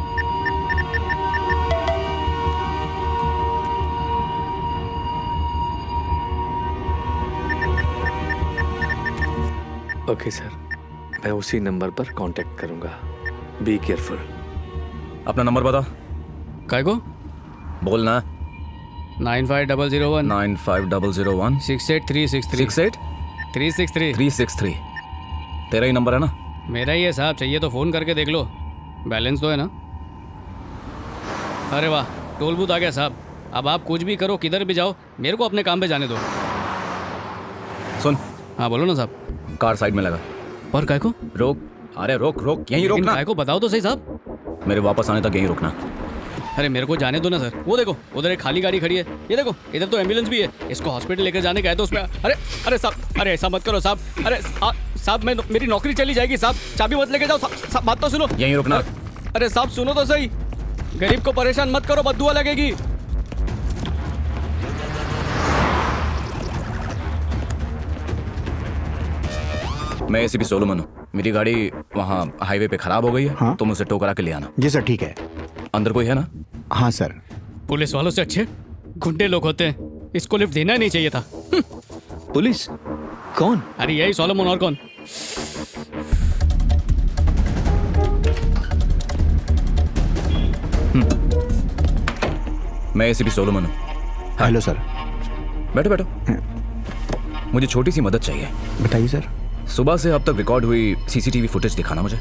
C: ओके सर, मैं उसी नंबर पर कांटेक्ट करूंगा। Be careful.
G: अपना नंबर बता।
I: काय को?
G: बोलना।
I: 95001
G: 95001
I: 68363
G: 68363
I: 363।
G: तेरा ही नंबर है ना?
I: मेरा ही है साहब, चाहिए तो फोन करके देख लो। बैलेंस तो है ना? अरे वाह, टोल बूथ आ गया साहब। अब आप कुछ भी करो, किधर भी जाओ, मेरे को अपने काम पे जाने दो।
G: सुन।
I: हाँ बोलो ना साहब।
G: कार साइड में लगा।
I: पर काय को?
G: रोक। अरे रोक रोक, यहीं रोकना।
I: काय को बताओ तो सही साहब।
G: मेरे वापस आने तक यहीं रुकना।
I: अरे मेरे को जाने दो ना सर। वो देखो उधर एक खाली गाड़ी खड़ी है। ये देखो इधर तो एम्बुलेंस भी है। इसको हॉस्पिटल लेकर जाने का है तो उसमें। अरे साहब, अरे ऐसा मत करो साहब। अरे साहब, मेरी नौकरी चली जाएगी साहब। चाबी मत लेके जाओ साहब। बात तो सुनो।
G: यहीं रुकना।
I: अरे साहब सुनो तो सही। गरीब को परेशान मत करो, बद्दुआ लगेगी।
G: मैं एसीपी सोलोमन हूँ। मेरी गाड़ी वहाँ हाईवे पे खराब हो गई है। हाँ? तुम उसे टो करा के ले आना।
R: जी सर, ठीक है।
G: अंदर कोई है ना?
R: हाँ सर।
I: पुलिस वालों से अच्छे गुंडे लोग होते हैं। इसको लिफ्ट देना ही नहीं चाहिए था।
Q: पुलिस? कौन?
I: अरे यही सोलोमन, और कौन?
G: मैं एसीपी सोलोमन हूँ।
R: Hello sir.
G: बैठो बैठो। मुझे छोटी सी मदद चाहिए।
R: बताइए सर।
G: सुबह से अब तक रिकॉर्ड हुई सीसीटीवी फुटेज दिखाना मुझे।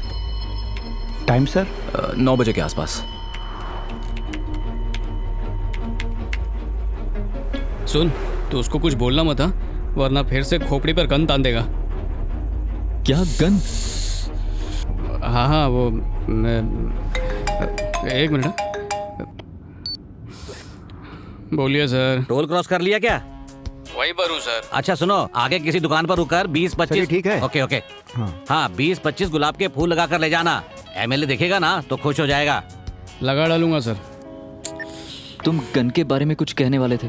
R: Time sir?
G: 9 बजे के आसपास।
I: सुन, तो उसको कुछ बोलना मत, वरना फिर से खोपड़ी पर गन तान देगा।
Q: क्या गन?
I: हाँ वो एक मिनट। बोलिए सर।
L: टोल क्रॉस कर लिया क्या?
I: वहीं पर हूँ सर।
L: अच्छा सुनो, आगे किसी दुकान पर रुककर 20-25।
R: ठीक है।
L: Okay okay. हाँ 20-25 गुलाब के फूल लगा कर ले जाना। एमएलए देखेगा ना तो खुश हो जाएगा।
I: लगा डालूंगा सर।
Q: तुम गन के बारे में कुछ कहने वाले थे?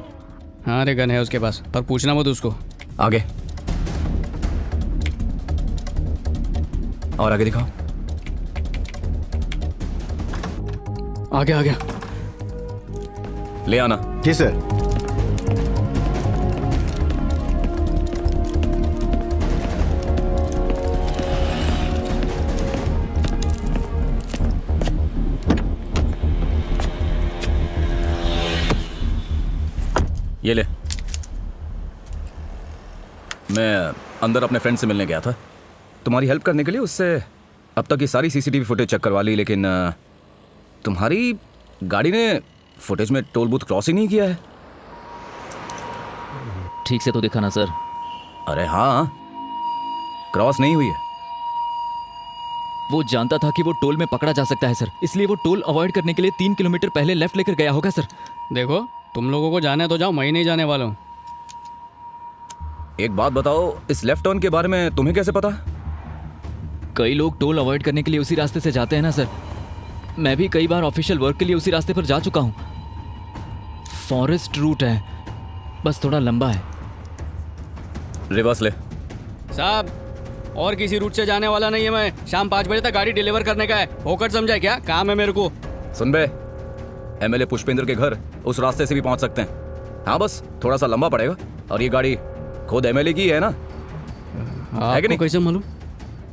I: हाँ अरे गन है उसके पास, पर पूछना मत उसको।
G: आगे और आगे दिखाओ।
I: आगे आ गया।
G: ले आना।
R: जी सर।
G: ये ले। मैं अंदर अपने फ्रेंड से मिलने गया था तुम्हारी हेल्प करने के लिए। उससे अब तक की सारी सीसीटीवी फुटेज चेक करवा ली, लेकिन तुम्हारी गाड़ी ने फुटेज में टोल बूथ क्रॉस ही नहीं किया है।
Q: ठीक से तो देखा ना सर।
G: अरे हाँ, क्रॉस नहीं हुई है।
Q: वो जानता था कि वो टोल में पकड़ा जा सकता है सर, इसलिए वो टोल अवॉइड करने के लिए 3 किलोमीटर पहले लेफ्ट लेकर गया होगा सर।
I: देखो तुम लोगों को जाना है तो जाओ, मैं ही नहीं जाने वाला हूँ।
G: एक बात बताओ, इस लेफ्ट टर्न के बारे में तुम्हें कैसे पता?
Q: कई लोग टोल अवॉइड करने के लिए उसी रास्ते से जाते हैं ना सर। मैं भी कई बार ऑफिशियल वर्क के लिए उसी रास्ते पर जा चुका हूँ। फॉरेस्ट रूट है, बस थोड़ा लंबा है।
G: रिवर्स ले।
I: साहब और किसी रूट से जाने वाला नहीं है मैं। शाम 5 बजे तक गाड़ी डिलीवर करने का है। होकर समझा क्या? काम है मेरे को।
G: सुन बे, एमएलए पुष्पेंद्र के घर उस रास्ते से भी पहुंच सकते हैं। हाँ, बस थोड़ा सा लंबा पड़ेगा। और ये गाड़ी खुद एमएलए की है ना? है कि नहीं?
I: कैसे मालूम?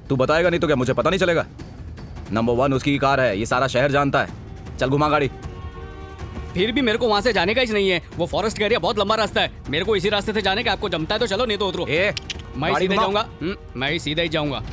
G: तू बताएगा नहीं तो क्या मुझे पता नहीं चलेगा? नंबर 1 उसकी कार है, ये सारा शहर जानता है। चल घुमा गाड़ी।
I: फिर भी मेरे को वहां से जाने का ही नहीं है। वो फॉरेस्ट एरिया बहुत लंबा रास्ता है। मेरे को इसी रास्ते से जाने का। आपको जमता है तो चलो, नहीं तो उतरो। मैं सीधे जाऊंगा। मैं ही सीधे ही जाऊंगा।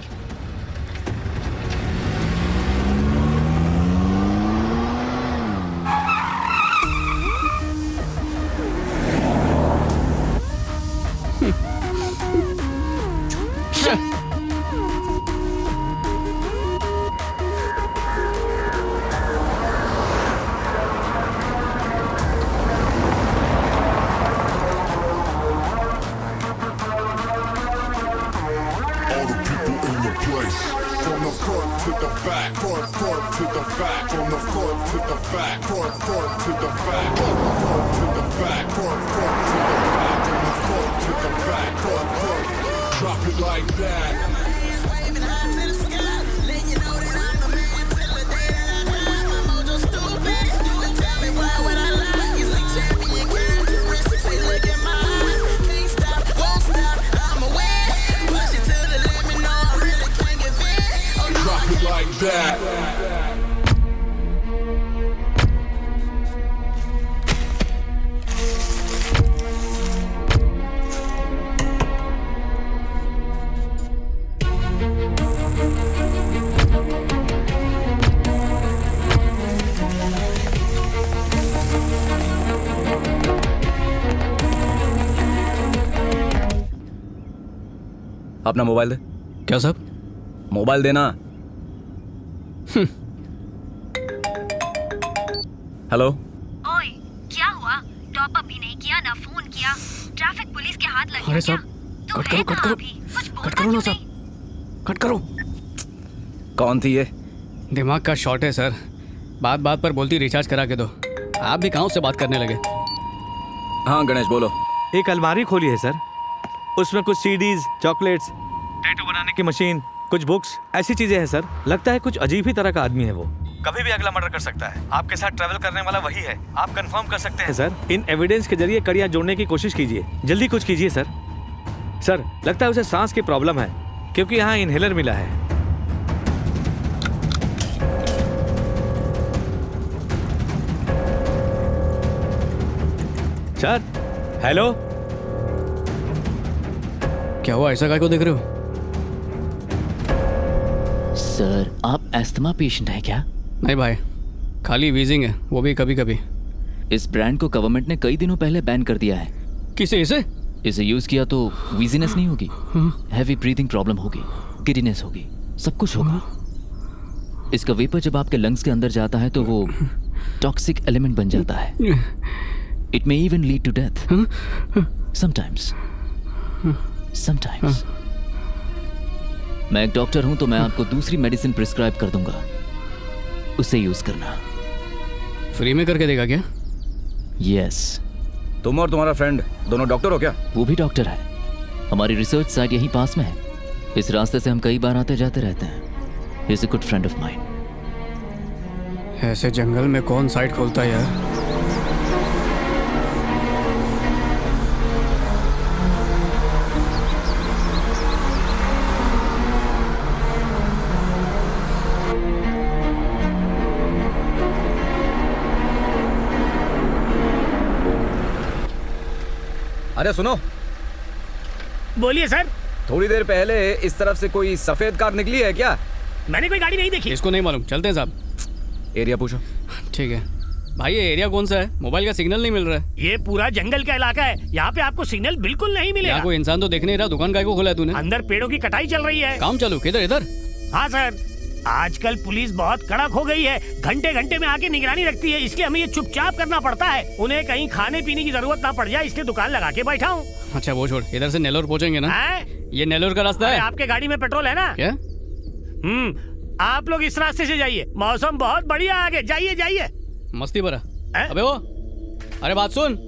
G: अपना मोबाइल दे।
I: क्या साहब?
G: मोबाइल देना। हेलो।
E: ओए, क्या हुआ? टॉप अप भी नहीं किया, ना फोन किया। ट्रैफिक पुलिस के हाथ लग गया।
I: अरे साहब, कट करो कट करो ना साहब, कट करो।
G: कौन थी ये?
I: दिमाग का शॉट है सर। बात बात पर बोलती रिचार्ज करा के दो। आप भी कहाँ से बात करने लगे?
G: हाँ गणेश बोलो।
C: एक अलमारी खोली है सर, उसमें कुछ सीडीज, चॉकलेट्स, टैटू बनाने की मशीन, कुछ बुक्स, ऐसी चीजें हैं सर। लगता है कुछ अजीब ही तरह का आदमी है वो। कभी भी अगला मर्डर कर सकता है। आपके साथ ट्रैवल करने वाला वही है, आप कंफर्म कर सकते हैं सर। इन एविडेंस के जरिए कड़ियां जोड़ने की कोशिश कीजिए, जल्दी कुछ कीजिए सर। सर लगता है उसे सांस की प्रॉब्लम है, क्योंकि यहाँ इनहेलर मिला है। Sir hello.
I: क्या हुआ? ऐसा काय को देख रहे हो?
Q: सर आप एस्थमा पेशेंट हैं क्या?
I: नहीं भाई, खाली वीजिंग है, वो भी कभी कभी।
Q: इस ब्रांड को गवर्नमेंट ने कई दिनों पहले बैन कर दिया है।
I: किसे? इसे
Q: यूज किया तो वीजीनेस नहीं होगी, हैवी ब्रीदिंग प्रॉब्लम होगी, गिडीनेस होगी, सब कुछ होगा। इसका वेपर जब आपके लंग्स के अंदर जाता है तो वो टॉक्सिक एलिमेंट बन जाता है। It may even lead to death sometimes. मैं एक डॉक्टर हूं तो मैं आपको दूसरी मेडिसिन प्रिस्क्राइब कर दूंगा, उसे यूज करना।
I: फ्री में करके देगा क्या?
Q: यस।
G: तुम और तुम्हारा फ्रेंड दोनों डॉक्टर हो क्या?
Q: वो भी डॉक्टर है। हमारी रिसर्च साइट यहीं पास में है। इस रास्ते से हम कई बार आते जाते रहते हैं। He is a good friend of mine.
I: ऐसे जंगल में कौन साइट खोलता है यार?
G: अरे सुनो।
N: बोलिए सर।
G: थोड़ी देर पहले इस तरफ से कोई सफेद कार निकली है क्या?
N: मैंने कोई गाड़ी नहीं देखी।
I: इसको नहीं मालूम, चलते हैं साहब।
G: एरिया पूछो।
I: ठीक है भाई, ये एरिया कौन सा है? मोबाइल का सिग्नल नहीं मिल रहा है।
N: ये पूरा जंगल का इलाका है, यहाँ पे आपको सिग्नल बिल्कुल नहीं मिलेगा।
I: यहाँ कोई इंसान तो देख नहीं रहा। दुकान काय को खोला है तूने?
N: अंदर पेड़ों की कटाई चल रही है।
I: काम चालू? किधर? इधर?
N: हाँ सर, आजकल पुलिस बहुत कड़क हो गई है। घंटे घंटे में आके निगरानी रखती है, इसलिए हमें ये चुपचाप करना पड़ता है। उन्हें कहीं खाने पीने की जरूरत ना पड़ जाए, इसलिए दुकान लगा के बैठा हूँ।
I: अच्छा वो छोड़, इधर से नेलोर पहुंचेंगे ना? ये नेलोर का रास्ता है।
N: आपके गाड़ी में पेट्रोल है ना?
I: क्या?
N: आप लोग इस रास्ते से जाइए, मौसम बहुत बढ़िया। आगे जाइए जाइए।
I: मस्ती भरा। अबे वो, अरे बात सुन,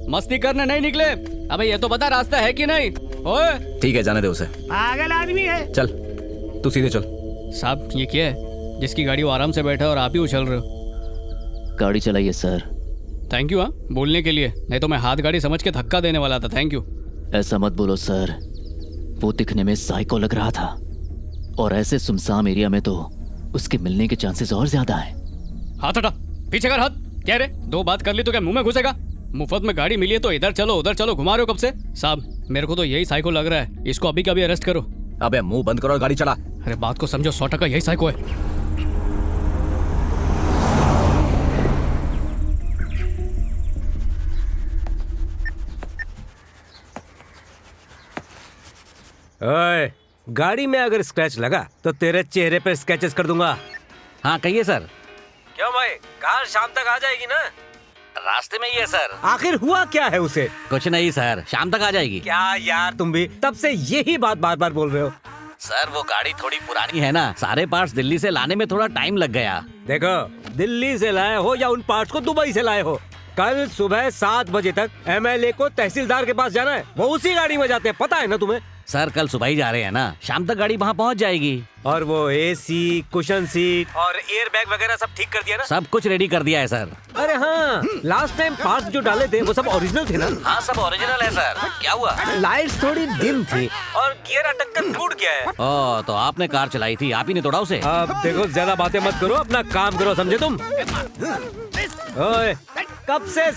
I: मस्ती करने नहीं निकले। अबे ये तो बता रास्ता है कि नहीं? ओए
G: ठीक है, जाने दे उसे।
N: पागल आदमी है।
G: चल तू सीधे चल।
I: साहब ये क्या है? जिसकी गाड़ी वो आराम से बैठा है और आप ही उछल रहे हो।
Q: गाड़ी चलाइए सर।
I: Thank you. हाँ, बोलने के लिए, नहीं तो मैं हाथ गाड़ी समझ के धक्का देने वाला था। Thank you.
Q: ऐसा मत बोलो सर, वो दिखने में साइको लग रहा था और ऐसे सुनसान एरिया में तो उसके मिलने के चांसेस और ज्यादा हैं।
I: हाथ हटा, पीछे कर हाथ। क्या रे, दो बात कर ली तो क्या मुंह में घुसेगा? मुफ्त में गाड़ी मिली है तो इधर चलो उधर चलो घुमा रहे हो कब से? साहब मेरे को तो यही साइको लग रहा है, इसको अभी कभी अरेस्ट करो।
G: अबे मुंह बंद करो और गाड़ी चला।
I: अरे बात को समझो, 100% यही साइको है।
C: ओए, गाड़ी में अगर स्क्रैच लगा तो तेरे चेहरे पे स्केचेस कर दूंगा।
L: हाँ कहिए सर।
C: क्यों भाई, कार शाम तक आ जाएगी ना?
L: रास्ते में ही है सर।
C: आखिर हुआ क्या है उसे?
L: कुछ नहीं सर, शाम तक आ जाएगी।
C: क्या यार, तुम भी तब से यही बात बार बार बोल रहे हो।
L: सर वो गाड़ी थोड़ी पुरानी है ना, सारे पार्ट्स दिल्ली से लाने में थोड़ा टाइम लग गया।
C: देखो, दिल्ली से लाए हो या उन पार्ट्स को दुबई से लाए हो, कल सुबह 7 बजे तक MLA को तहसीलदार के पास जाना है। वो उसी गाड़ी में जाते हैं, पता है ना तुम्हें?
L: सर कल सुबह ही जा रहे हैं ना, शाम तक गाड़ी वहाँ पहुँच जाएगी।
C: और वो AC, कुशन सीट और एयर बैग वगैरह सब ठीक कर दिया ना?
L: सब कुछ रेडी कर दिया है सर।
C: अरे हाँ, लास्ट टाइम पार्ट्स जो डाले थे वो सब ओरिजिनल थे ना?
L: हाँ सब ओरिजिनल है सर। क्या हुआ?
C: लाइट्स थोड़ी डिम थी और गियर अटक कर टूट गया है।
L: ओ, तो आपने कार चलाई थी, आप ही ने तोड़ा उसे?
C: अब देखो, ज्यादा बातें मत करो, अपना काम करो, समझे तुम? ओए, कब से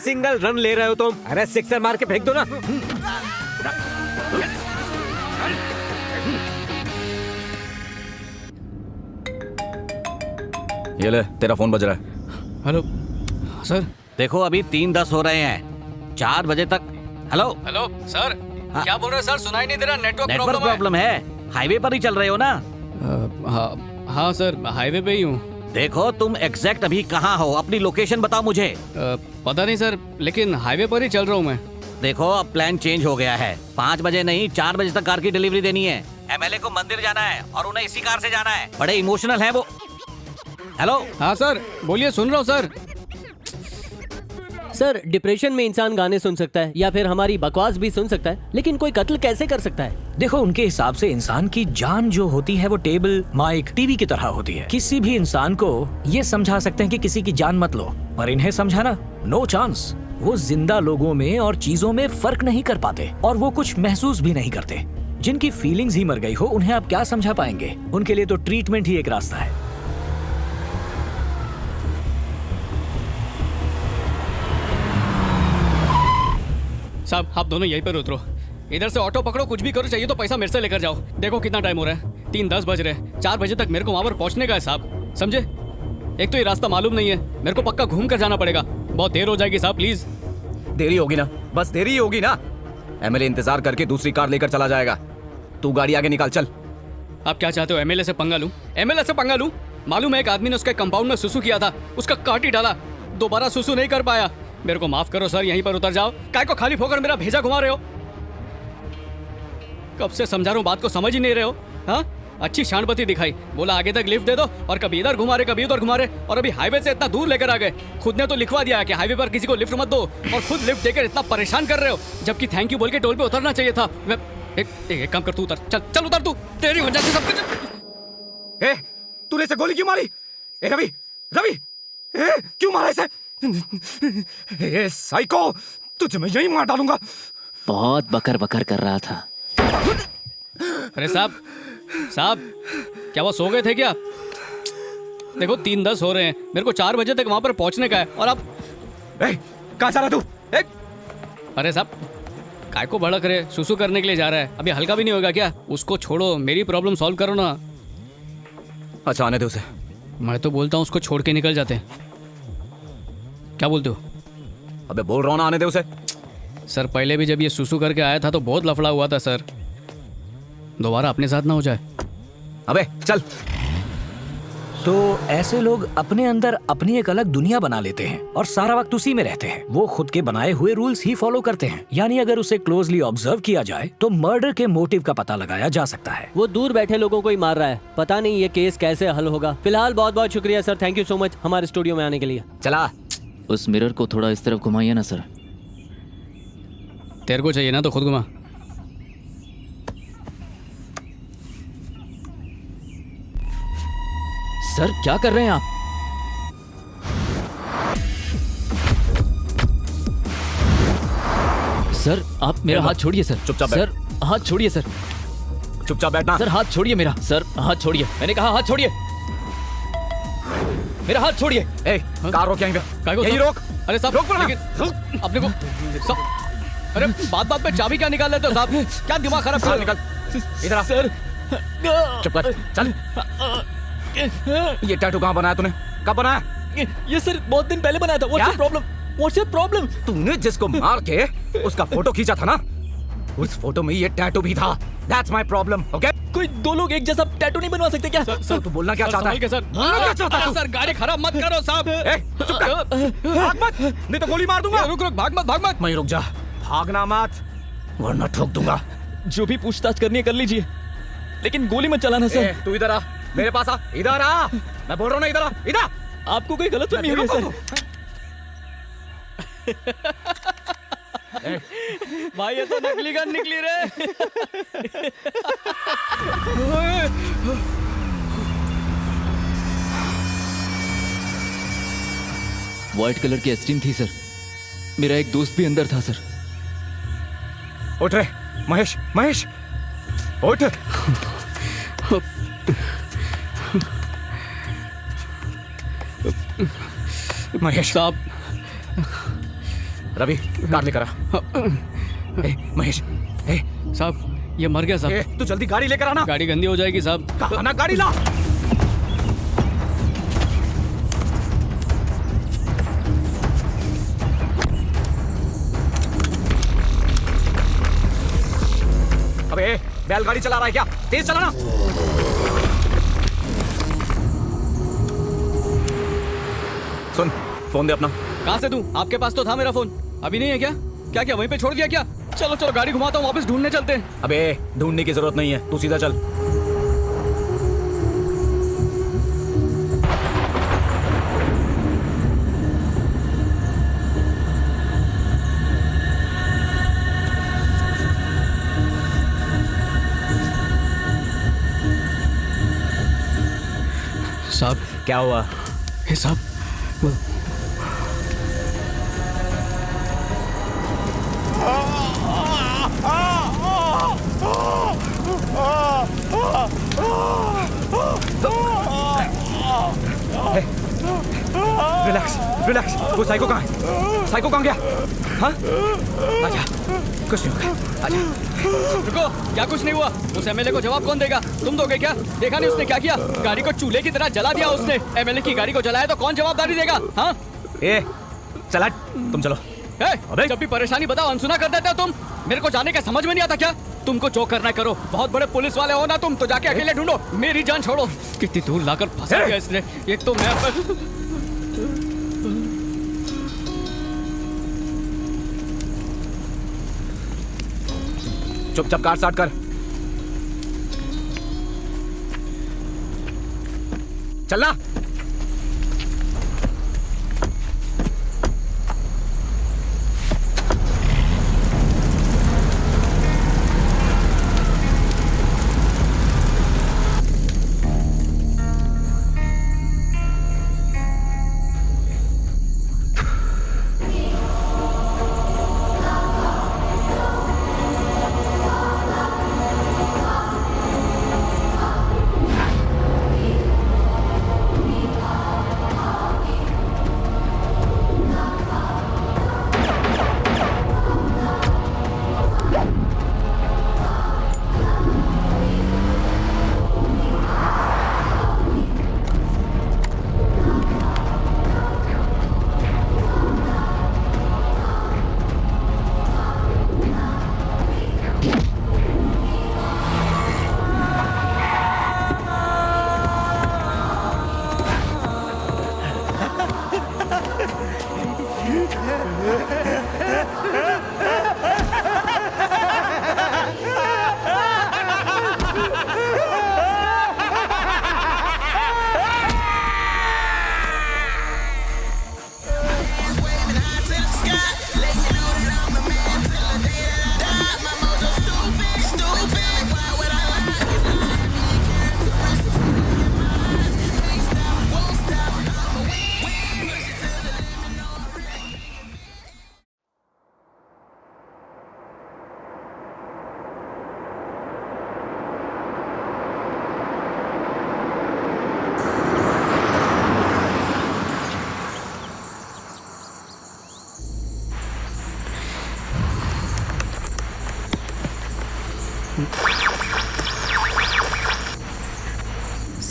C: सिंगल रन ले रहे हो तुम? अरे सिक्सर मार के फेंक दो ना।
G: ये ले, तेरा फोन बज रहा है।
I: Hello sir.
L: देखो अभी 3:10 हो रहे हैं, 4 बजे तक। Hello
I: hello sir. क्या बोल रहे हो सर? सुनाई नहीं दे रहा।
L: नेटवर्क प्रॉब्लम है। हाईवे पर ही चल रहे हो ना?
I: हाँ सर, हाईवे पे ही हूँ।
L: देखो तुम एग्जैक्ट अभी कहाँ हो, अपनी लोकेशन बताओ मुझे।
I: पता नहीं सर, लेकिन हाईवे पर ही चल रहा हूँ मैं।
L: देखो अब प्लान चेंज हो गया है, 5 बजे नहीं 4 बजे तक कार की डिलीवरी देनी है। MLA को मंदिर जाना है और उन्हें इसी कार से जाना है। बड़े इमोशनल है वो। हेलो।
I: हाँ सर बोलिए, सुन रहा हूँ सर।
M: सर डिप्रेशन में इंसान गाने सुन सकता है या फिर हमारी बकवास भी सुन सकता है, लेकिन कोई कत्ल कैसे कर सकता है?
O: देखो उनके हिसाब से इंसान की जान जो होती है वो टेबल, माइक, टीवी की तरह होती है। किसी भी इंसान को ये समझा सकते हैं कि किसी की जान मत लो, पर इन्हें समझाना नो चांस। वो जिंदा लोगों में और चीजों में फर्क नहीं कर पाते और वो कुछ महसूस भी नहीं करते। जिनकी फीलिंग्स ही मर गई हो उन्हें आप क्या समझा पाएंगे? उनके लिए तो ट्रीटमेंट ही एक रास्ता है।
I: साहब आप दोनों यहीं पर उतरो, इधर से ऑटो पकड़ो, कुछ भी करो, चाहिए तो पैसा मेरे से लेकर जाओ। देखो कितना टाइम हो रहा है, 3:10 बज रहे हैं। 4 बजे तक मेरे को वहां पर पहुंचने का है साहब, समझे? एक तो ये रास्ता मालूम नहीं है, मेरे को पक्का घूम कर जाना पड़ेगा। बहुत देर हो जाएगी साहब, प्लीज।
G: देरी होगी ना, बस देरी ही होगी ना। MLA इंतजार करके दूसरी कार लेकर चला जाएगा। तू गाड़ी आगे निकाल, चल।
I: आप क्या चाहते हो, MLA से पंगा लूं? MLA से पंगा लूं? मालूम है एक आदमी ने उसके कंपाउंड में सुसु किया था, उसका काट ही डाला, दोबारा सुसु नहीं कर पाया। मेरे को माफ करो सर, यहीं पर उतर जाओ। काय को खाली फोकर मेरा भेजा घुमा रहे हो? कब से समझा रहा हूँ, बात को समझ ही नहीं रहे हो। हाँ, अच्छी शानपति दिखाई, बोला आगे तक लिफ्ट दे दो और कभी इधर घुमा रहे कभी उधर घुमा रहे, और अभी हाईवे से इतना दूर लेकर आ गए। खुद ने तो लिखवा दिया कि हाईवे पर किसी को लिफ्ट मत दो, और खुद लिफ्ट देकर इतना परेशान कर रहे हो, जबकि थैंक यू बोल के टोल पे उतरना चाहिए था। एक काम कर, तू उतर, चल चल उतर, तू, तेरी वजह से सब कुछ।
A: तूने इसे गोली क्यों मारी? रवि, रवि, क्यों मारा इसे? साइको, तुझे मैं यही मार डालूंगा।
Q: बहुत बकर बकर कर रहा था।
I: अरे साहब, साहब क्या वो सो गए थे क्या? देखो 3:10 हो रहे हैं, मेरे को 4 बजे तक वहां पर पहुंचने का है, और आप
A: कहाँ जा रहा तू?
I: अरे साहब काय को भड़क रहे? सुसु करने के लिए जा रहा है, अभी हल्का भी नहीं होगा क्या? उसको छोड़ो, मेरी प्रॉब्लम सॉल्व करो ना।
G: अच्छा आने दो उसे।
I: मैं तो बोलता हूँ उसको छोड़ के निकल जाते हैं। क्या बोलते हो?
G: अबे बोल रहा हूँ ना, आने दे उसे।
I: सर पहले भी जब ये सुसु करके आया था तो बहुत लफड़ा हुआ था सर, दोबारा अपने साथ ना हो जाए।
G: अबे चल।
O: तो ऐसे लोग अपने अंदर अपनी एक अलग दुनिया बना लेते हैं और सारा वक्त उसी में रहते हैं। वो खुद के बनाए हुए रूल्स ही फॉलो करते हैं। यानी अगर उसे क्लोजली ऑब्जर्व किया जाए तो मर्डर के मोटिव का पता लगाया जा सकता है।
M: वो दूर बैठे लोगों को ही मार रहा है, पता नहीं ये केस कैसे हल होगा। फिलहाल बहुत बहुत शुक्रिया sir, thank you so much हमारे स्टूडियो में आने के लिए।
G: चला।
Q: उस मिरर को थोड़ा इस तरफ घुमाइए ना सर।
I: तेरे को चाहिए ना तो खुद घुमा।
Q: सर क्या कर रहे हैं आप? सर आप मेरा हाथ छोड़िए सर।
G: चुपचाप
Q: सर हाथ छोड़िए सर।
G: चुपचाप बैठना।
Q: सर हाथ छोड़िए मेरा। सर हाथ छोड़िए, मैंने कहा हाथ छोड़िए, मेरा हाथ छोड़िए।
G: ए, कार रोक यहीं पे। यहीं रोक।
I: अरे साहब
G: रोक पड़ा।
I: लेकिन अपने को अरे बात में चाबी क्या निकाल लेते हो साहब? क्या दिमाग खराब कर
G: निकल इधर आ।
Q: सर
G: चुप कर, चल। ये टैटू कहाँ बनाया तूने? कब बनाया?
Q: ये सर बहुत दिन पहले बनाया था। What's your problem? What's your problem?
G: तूने जिसको मार के उसका फोटो खींचा था ना, उस फोटो में ये टैटू भी था। That's my problem, okay?
Q: कोई दो लोग एक जैसा टैटू नहीं बनवा सकते क्या?
G: सर तू बोलना क्या चाहता है?
I: सर
G: बोलना क्या चाहता है?
I: सर गाड़ी खराब मत करो साहब।
G: चुप कर, भाग मत, नहीं तो गोली मार दूंगा।
I: रुक रुक, भाग मत।
G: मैं रुक जा, भागना मत वरना ठोक दूंगा।
Q: जो भी पूछताछ करनी है कर लीजिए, लेकिन गोली मत चलाना सर।
G: तू इधर आ, मेरे पास आ, इधर आ। मैं बोल रहा हूँ ना, इधर आ, इधर।
Q: आपको कोई गलतफहमी हो गई सर।
I: भाई ये तो नकली गन निकली रे।
Q: व्हाइट कलर की एस्टीम थी सर। मेरा एक दोस्त भी अंदर था सर।
G: उठ रे महेश, महेश उठ। महेश
I: साहब,
G: रवि कार लेकर आ। महेश
I: साहब ये मर गया साहब।
G: तू जल्दी गाड़ी लेकर आना।
I: गाड़ी गंदी हो जाएगी साहब।
G: कहा ना गाड़ी ला। अबे बैलगाड़ी चला रहा है क्या? तेज चलाना। सुन, फोन दे अपना।
I: कहाँ से दूं? आपके पास तो था मेरा फोन। अभी नहीं है क्या? क्या वहीं पे छोड़ दिया क्या? चलो गाड़ी घुमाता हूँ, वापस ढूंढने चलते हैं।
G: अबे ढूंढने की जरूरत नहीं है, तू सीधा चल।
I: साहब
G: क्या हुआ?
I: साहब
G: रिलैक्स रिलैक्स। वो साइको कहाँ है? साइको कहाँ गया? हाँ आजा, कुछ नहीं होगा, आजा।
I: रुको, क्या कुछ नहीं हुआ? उस एमएलए को जवाब कौन देगा? तुम दोगे क्या? देखा नहीं उसने क्या किया? गाड़ी को चूल्हे की तरह जला दिया उसने। एमएलए की गाड़ी को जलाया तो कौन जवाबदारी देगा? हाँ
G: ए चला, तुम चलो।
I: अबे जब भी परेशानी बताओ अनसुना कर देते हो तुम। मेरे को जाने का समझ में नहीं आता क्या? तुमको जो करना है करो, बहुत बड़े पुलिस वाले हो ना तुम, तो जाके अकेले ढूंढो, मेरी जान छोड़ो। कितनी दूर लाकर फंसा दिया इसने। एक तो मैं
G: चुपचाप कार स्टार्ट कर। चलना।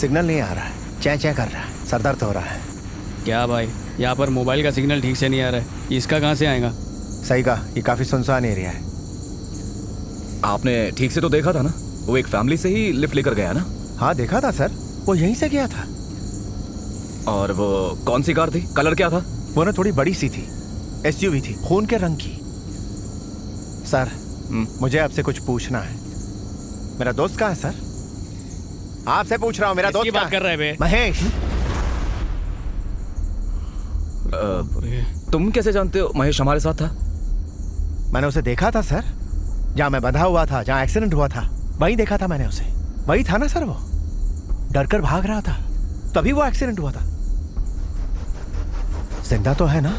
P: सिग्नल नहीं आ रहा है, चै चै कर रहा है, सर दर्द हो रहा है।
I: क्या भाई, यहाँ पर मोबाइल का सिग्नल ठीक से नहीं आ रहा है, इसका कहाँ से आएगा?
P: सही कहा, ये काफी सुनसान एरिया है।
G: आपने ठीक से तो देखा था ना, वो एक फैमिली से ही लिफ्ट लेकर गया ना?
P: हाँ देखा था सर, वो यहीं से गया था।
G: और वो कौन सी कार थी, कलर क्या था?
P: वो ना थोड़ी बड़ी सी थी, SUV थी, खून के रंग की। सर मुझे आपसे कुछ पूछना है। मेरा दोस्त कहाँ है सर? आपसे पूछ रहा हूँ, मेरा दोस्त
I: बात कर रहे हैं?
P: महेश।
G: तुम कैसे जानते हो महेश हमारे साथ था?
P: मैंने उसे देखा था सर, जहाँ मैं बंधा हुआ था, जहाँ एक्सीडेंट हुआ था, वहीं देखा था मैंने उसे। वही था ना सर, वो डर कर भाग रहा था, तभी वो एक्सीडेंट हुआ था। जिंदा तो है ना?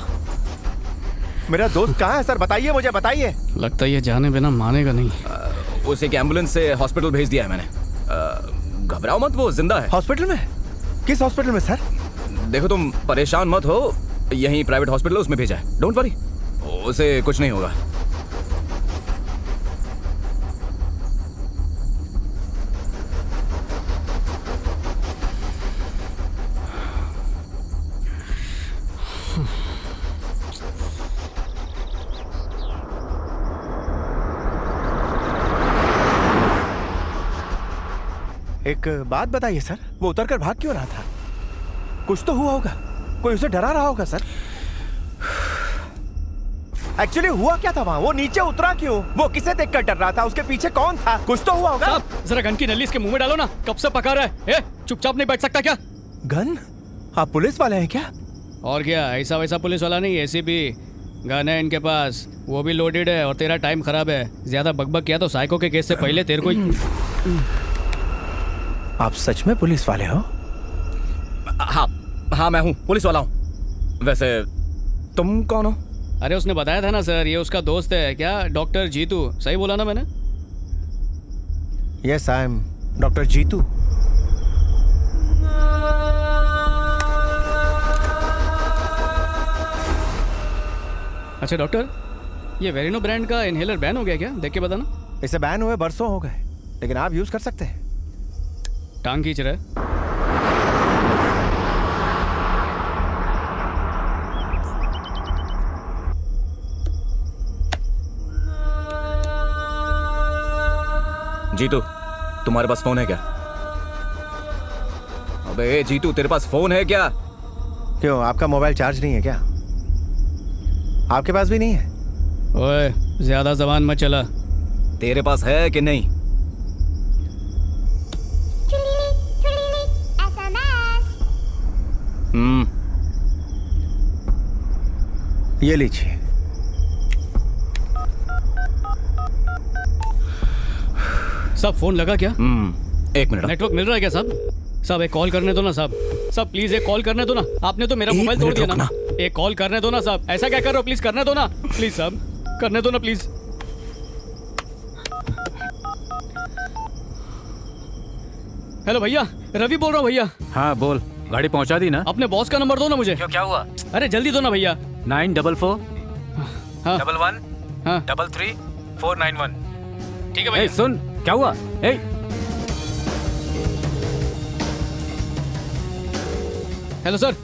P: मेरा दोस्त कहाँ है सर, बताइए मुझे, बताइए।
I: लगता है ये जाने बिना मानेगा नहीं।
G: उसे एक एम्बुलेंस से हॉस्पिटल भेज दिया है मैंने। घबराओ मत, वो जिंदा है।
P: हॉस्पिटल में? किस हॉस्पिटल में सर?
G: देखो तुम परेशान मत हो, यहीं प्राइवेट हॉस्पिटल है, उसमें भेजा है। डोंट वरी, उसे कुछ नहीं होगा।
P: एक बात बताइए सर, वो उतर कर भाग क्यों रहा था? कुछ तो हुआ होगा, कोई उसे डरा रहा होगा सर। एक्चुअली हुआ क्या था वहाँ? वो नीचे उतरा क्यों? वो किसे देखकर डर रहा था? उसके पीछे कौन था? कुछ तो हुआ होगा।
I: साहब जरा गन की नली इसके मुंह में डालो ना, कब से पका रहा है। चुपचाप नहीं बैठ सकता क्या?
P: गन? आप पुलिस वाले हैं क्या?
I: और क्या, ऐसा वैसा पुलिस वाला नहीं, ACP गन है इनके पास, वो भी लोडेड है। और तेरा टाइम खराब है, ज्यादा बकबक किया तो साइको के केस से पहले तेरे को।
P: आप सच में पुलिस वाले हो?
G: हाँ मैं हूँ, पुलिस वाला हूँ। वैसे तुम कौन हो?
I: अरे उसने बताया था ना सर, ये उसका दोस्त है। क्या डॉक्टर जीतू, सही बोला ना मैंने?
P: Yes I am doctor Jitu.
I: अच्छा डॉक्टर, ये वेरिनो ब्रांड का इनहेलर बैन हो गया क्या? देख के बताना।
P: इसे बैन हुए बरसों हो गए, लेकिन आप यूज कर सकते हैं।
I: टांग खींच रहा है।
G: जीतू, तुम्हारे पास फोन है क्या? अबे जीतू, तेरे पास फोन है क्या?
P: क्यों, आपका मोबाइल चार्ज नहीं है क्या? आपके पास भी नहीं है?
I: ओए ज्यादा जबान मत चला।
G: तेरे पास है कि नहीं?
P: ये लीजिए।
I: सब फोन लगा क्या?
G: एक मिनट।
I: नेटवर्क मिल रहा है क्या साहब? साहब एक कॉल करने दो ना साहब। साहब प्लीज एक कॉल करने दो ना। आपने तो मेरा मोबाइल तोड़ दिया ना। एक कॉल करने दो ना साहब। ऐसा क्या कर रहे हो? प्लीज करने दो ना, प्लीज साहब करने दो ना प्लीज। हेलो भैया, रवि बोल रहा हूँ भैया।
K: हाँ बोल, गाड़ी पहुंचा दी ना?
I: अपने बॉस का नंबर दो ना मुझे।
K: क्यों, क्या हुआ?
I: अरे जल्दी दो ना भैया।
K: 944
I: हाँ
K: 11
I: हाँ
K: 33 491।
I: ठीक है भैया।
K: सुन, क्या हुआ?
I: Hello sir.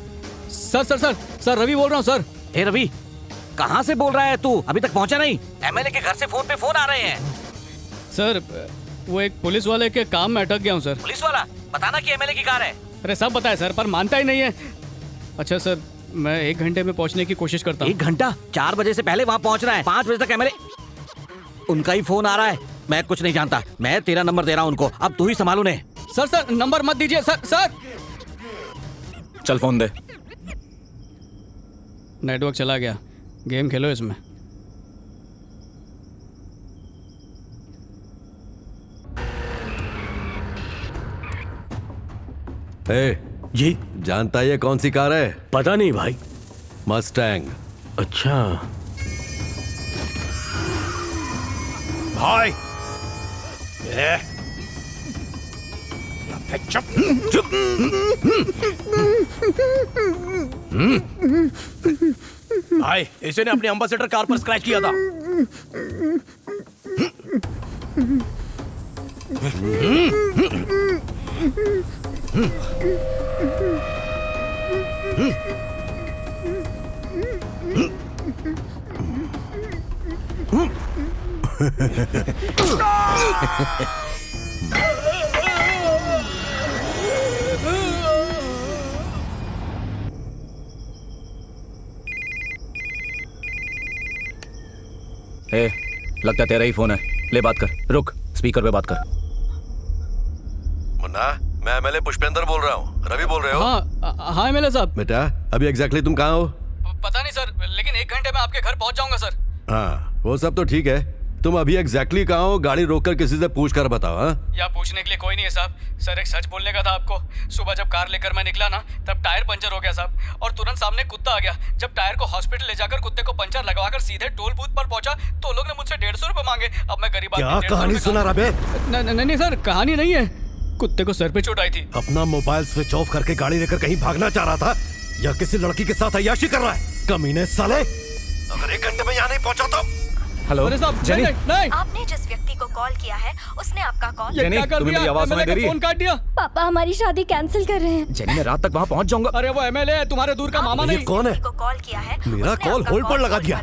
I: Sir sir sir sir Ravi बोल रहा हूँ सर।
L: ए रवि, कहाँ से बोल रहा है तू? अभी तक पहुंचा नहीं? MLA के घर से फोन पे फोन आ रहे हैं।
I: सर वो एक पुलिस वाले के काम में अटक गया हूँ सर।
L: पुलिस वाला? बताना कि MLA की कार है।
I: अरे सब बताया सर, पर मानता ही नहीं है। अच्छा सर, मैं 1 घंटे में पहुंचने की कोशिश करता हूँ।
L: 1 घंटा? 4 बजे से पहले वहाँ पहुँचना है। 5 बजे तक MLA। उनका ही फोन आ रहा है। मैं कुछ नहीं जानता, मैं तेरा नंबर दे रहा हूँ उनको, अब तू ही संभाल उन्हें।
I: सर सर नंबर मत दीजिए सर। सर
G: चल फोन दे।
I: नेटवर्क चला गया, गेम खेलो इसमें।
S: जी जानता है ये कौन सी कार है?
N: पता नहीं भाई।
S: मस्टैंग।
N: अच्छा भाई। चुप चुप। भाई इसे ने अपने एम्बेसडर कार पर स्क्रैच किया था।
G: ए, लगता है तेरा ही फोन है। ले बात कर। रुक, स्पीकर पे बात कर।
S: मुन्ना, मैं एमएलए पुष्पेंद्र बोल रहा हूँ। रवि बोल रहे हो?
I: हाँ एमएलए साहब।
S: बेटा, अभी एग्जैक्टली तुम कहाँ हो?
I: पता नहीं सर, लेकिन 1 घंटे में आपके घर पहुंच जाऊंगा सर।
S: हाँ, वो सब तो ठीक है। तुम अभी एग्जैक्टली कहाँ हो? गाड़ी रोककर किसी से पूछ कर बताओ। हाँ,
I: यहाँ पूछने के लिए कोई नहीं है साहब। सर एक सच बोलने का था आपको। सुबह जब कार लेकर मैं निकला ना, तब टायर पंचर हो गया साहब, और तुरंत सामने कुत्ता आ गया। जब टायर को हॉस्पिटल ले जाकर कुत्ते को पंचर लगवाकर सीधे टोल बूथ पर पहुंचा तो लोग ने मुझसे 150 रुपए मांगे। अब मैं गरीब
S: क्या कहानी सुना रहा बे?
I: नहीं सर, कहानी नहीं है। कुत्ते को सर पे चोट आई थी।
S: अपना मोबाइल स्विच ऑफ करके गाड़ी लेकर कहीं भागना चाह रहा था या किसी लड़की के साथ अय्याशी कर रहा है? कमीने साले, अगर 1 घंटे में यहाँ नहीं पहुंचा तो।
A: हेलो जेनी,
E: आपने जिस व्यक्ति को कॉल किया है उसने आपका कॉल
A: जेनी, तुम्हें मेरी आवाज सुनाई दे रही है?
I: फोन काट दिया।
J: पापा हमारी शादी कैंसिल कर रहे हैं।
A: जेनी, मैं रात तक वहाँ पहुँच जाऊंगा।
I: अरे वो एमएलए है, तुम्हारे दूर का मामा नहीं।
S: कौन है?
E: को कॉल किया है,
S: मेरा कॉल होल्ड पर लगा दिया।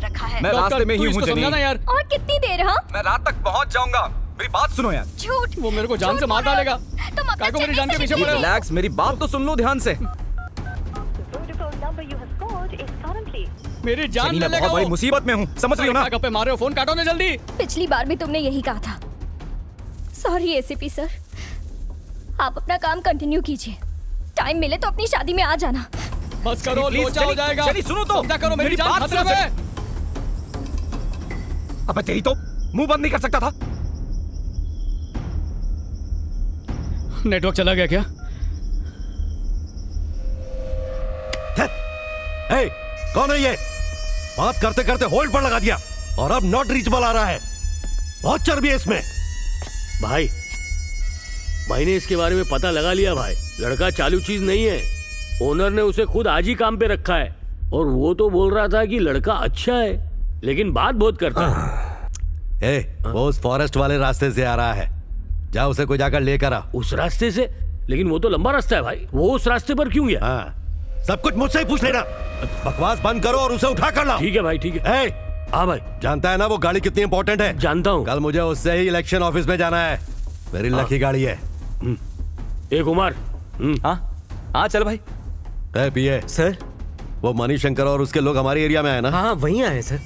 A: मैं रास्ते में ही हूँ जेनी।
I: यार
J: और कितनी देर? हाँ,
A: मैं रात तक पहुँच जाऊंगा। मेरी बात सुनो यार।
J: झूठ।
I: वो मेरे को जान से मार डालेगा।
J: तुम अपने
I: मेरी जान के पीछे पड़े हो।
A: रिलैक्स, मेरी बात तो सुन लो ध्यान से।
I: मेरी जान
A: मैं बहुत बड़ी मुसीबत में हूँ, समझ रही हो ना?
I: गप्पे मारे हो, फोन काटो ना जल्दी।
J: पिछली बार भी तुमने यही कहा था। सॉरी एसीपी सर, आप अपना काम कंटिन्यू कीजिए। टाइम मिले तो अपनी शादी में आ जाना।
I: बस करो, लोचा हो जाएगा।
A: जेनी सुनो तो,
I: समझा करो, मेरी जान खतरे में।
A: अबे तेरी तो मुंह बंद नहीं कर सकता था।
I: नेटवर्क चला गया क्या?
S: हे, कौन है ये? बात करते करते होल्ड पर लगा दिया और अब नॉट रीचेबल आ रहा है। बहुत चर्बी है इसमें।
M: भाई ने इसके बारे में पता लगा लिया भाई। लड़का चालू चीज नहीं है। ओनर ने उसे खुद आज ही काम पे रखा है और वो तो बोल रहा था कि लड़का अच्छा है, लेकिन बात बहुत करता है।
S: वो उस फॉरेस्ट वाले रास्ते से आ रहा है। जा उसे कोई जाकर लेकर आ।
M: उस रास्ते से? लेकिन वो तो लंबा रास्ता है भाई। वो उस रास्ते पर क्यों गया?
S: हाँ, सब कुछ मुझसे ही पूछ लेना। बकवास बंद करो और उसे उठा कर लाओ।
M: ठीक है भाई, ठीक है।
S: हाँ भाई, जानता है ना वो गाड़ी कितनी इंपॉर्टेंट है?
M: जानता हूँ।
S: कल मुझे उससे ही इलेक्शन ऑफिस में जाना है। मेरी लकी गाड़ी है।
M: कुमार।
A: हाँ चल भाई।
S: पीए
C: सर,
S: वो मणिशंकर और उसके लोग हमारे एरिया में आए ना?
C: हाँ वहीं आए सर।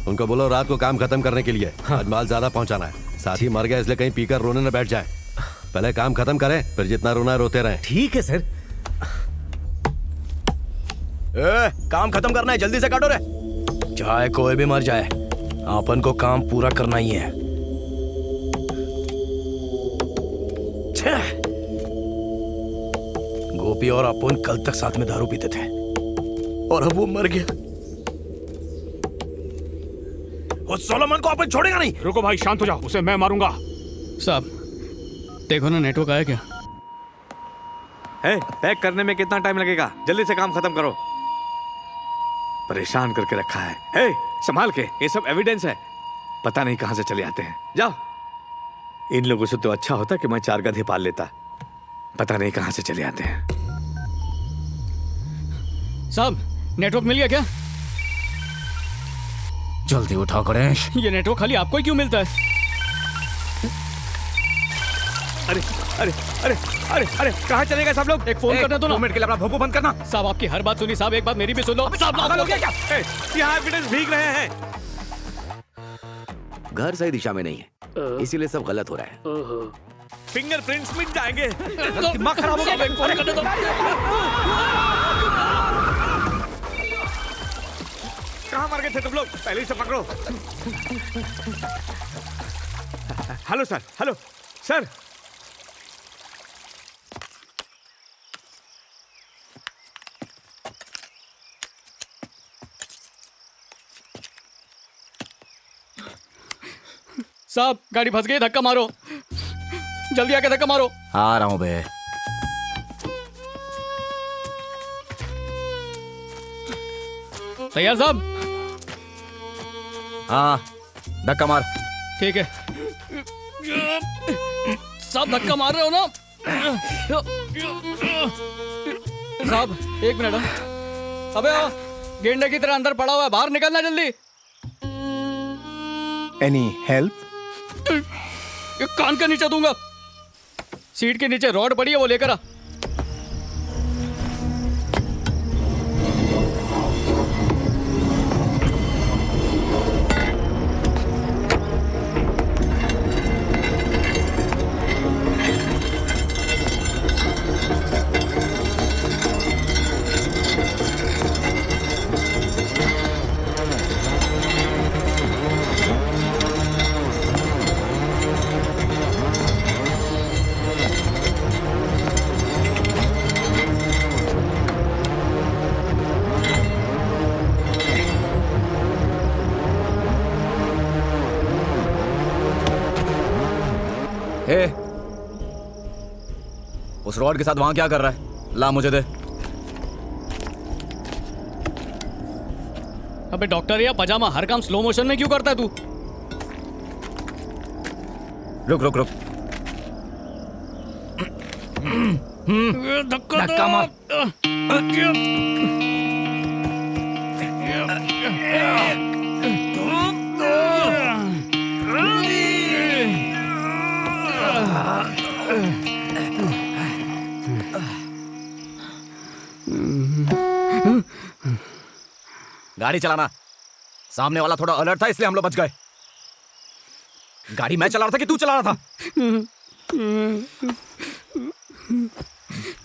S: उनको बोलो रात को काम खत्म करने के लिए। आज माल ज्यादा पहुंचाना है। साथी मर गया इसलिए कहीं पीकर रोने न बैठ जाए। पहले काम खत्म करें, फिर जितना रोना है रोते रहें।
C: ठीक है सर।
H: काम खत्म करना है, जल्दी से काटो रे। चाहे कोई भी मर जाए, अपन को काम पूरा करना ही है। गोपी और अपन कल तक साथ में दारू पीते थे और अब वो मर गया। उस सोलोमन को अपन छोड़ेगा नहीं।
F: रुको भाई, शांत हो जाओ, उसे मैं मारूंगा।
I: साहब देखो ना, नेटवर्क आया क्या?
C: पैक करने में कितना टाइम लगेगा? जल्दी से काम खत्म करो। परेशान करके रखा है। संभाल के, ये सब एविडेंस है। पता नहीं कहां से चले आते हैं। जाओ। इन लोगों से तो अच्छा होता कि मैं 4 गधे पाल लेता। पता नहीं कहां से चले आते हैं।
I: साहब नेटवर्क मिल गया क्या?
G: जल्दी उठाओ गणेश।
I: ये नेटवर्क खाली आपको ही क्यों मिलता है?
C: अरे अरे अरे अरे अरे कहाँ चले गए सब लोग?
I: एक फोन करना दो ना।
A: 2 मिनट के लिए अपना भोंपू बंद करना।
I: साहब आपकी हर बात सुनी साहब, एक बात मेरी भी सुन लो। साहब
A: पागल हो गया क्या?
C: यहाँ एविडेंस भीग रहे हैं।
H: घर सही दिशा में नहीं है, इसीलिए सब गलत हो रहा है।
C: फिंगरप्रिंट्स मिट जाएंगे।
A: दिमाग खराब हो गया।
I: एक फोन करने दो।
C: कहाँ मर गए थे तुम लोग? पहले ही से पकड़ो। Hello sir, hello sir.
I: साहब गाड़ी फंस गई, धक्का मारो। जल्दी आके धक्का मारो।
G: आ रहा हूं बे।
I: तैयार साहब?
G: हाँ, धक्का मार।
I: ठीक है साहब, धक्का मार रहे हो ना? साहब एक मिनट। अबे गेंडे की तरह अंदर पड़ा हुआ है, बाहर निकलना जल्दी।
P: Any help?
I: कान के नीचे दूंगा। सीट के नीचे रॉड पड़ी है, वो लेकर आ।
G: ए, उस रॉड के साथ वहां क्या कर रहा है? ला मुझे दे।
I: अबे डॉक्टर, या पजामा हर काम स्लो मोशन में क्यों करता है तू?
G: रुक रुक रुक।
I: धक्का
G: मार। गाड़ी चलाना। सामने वाला थोड़ा अलर्ट था इसलिए हम लोग बच गए। गाड़ी मैं चला रहा था कि तू चला रहा था?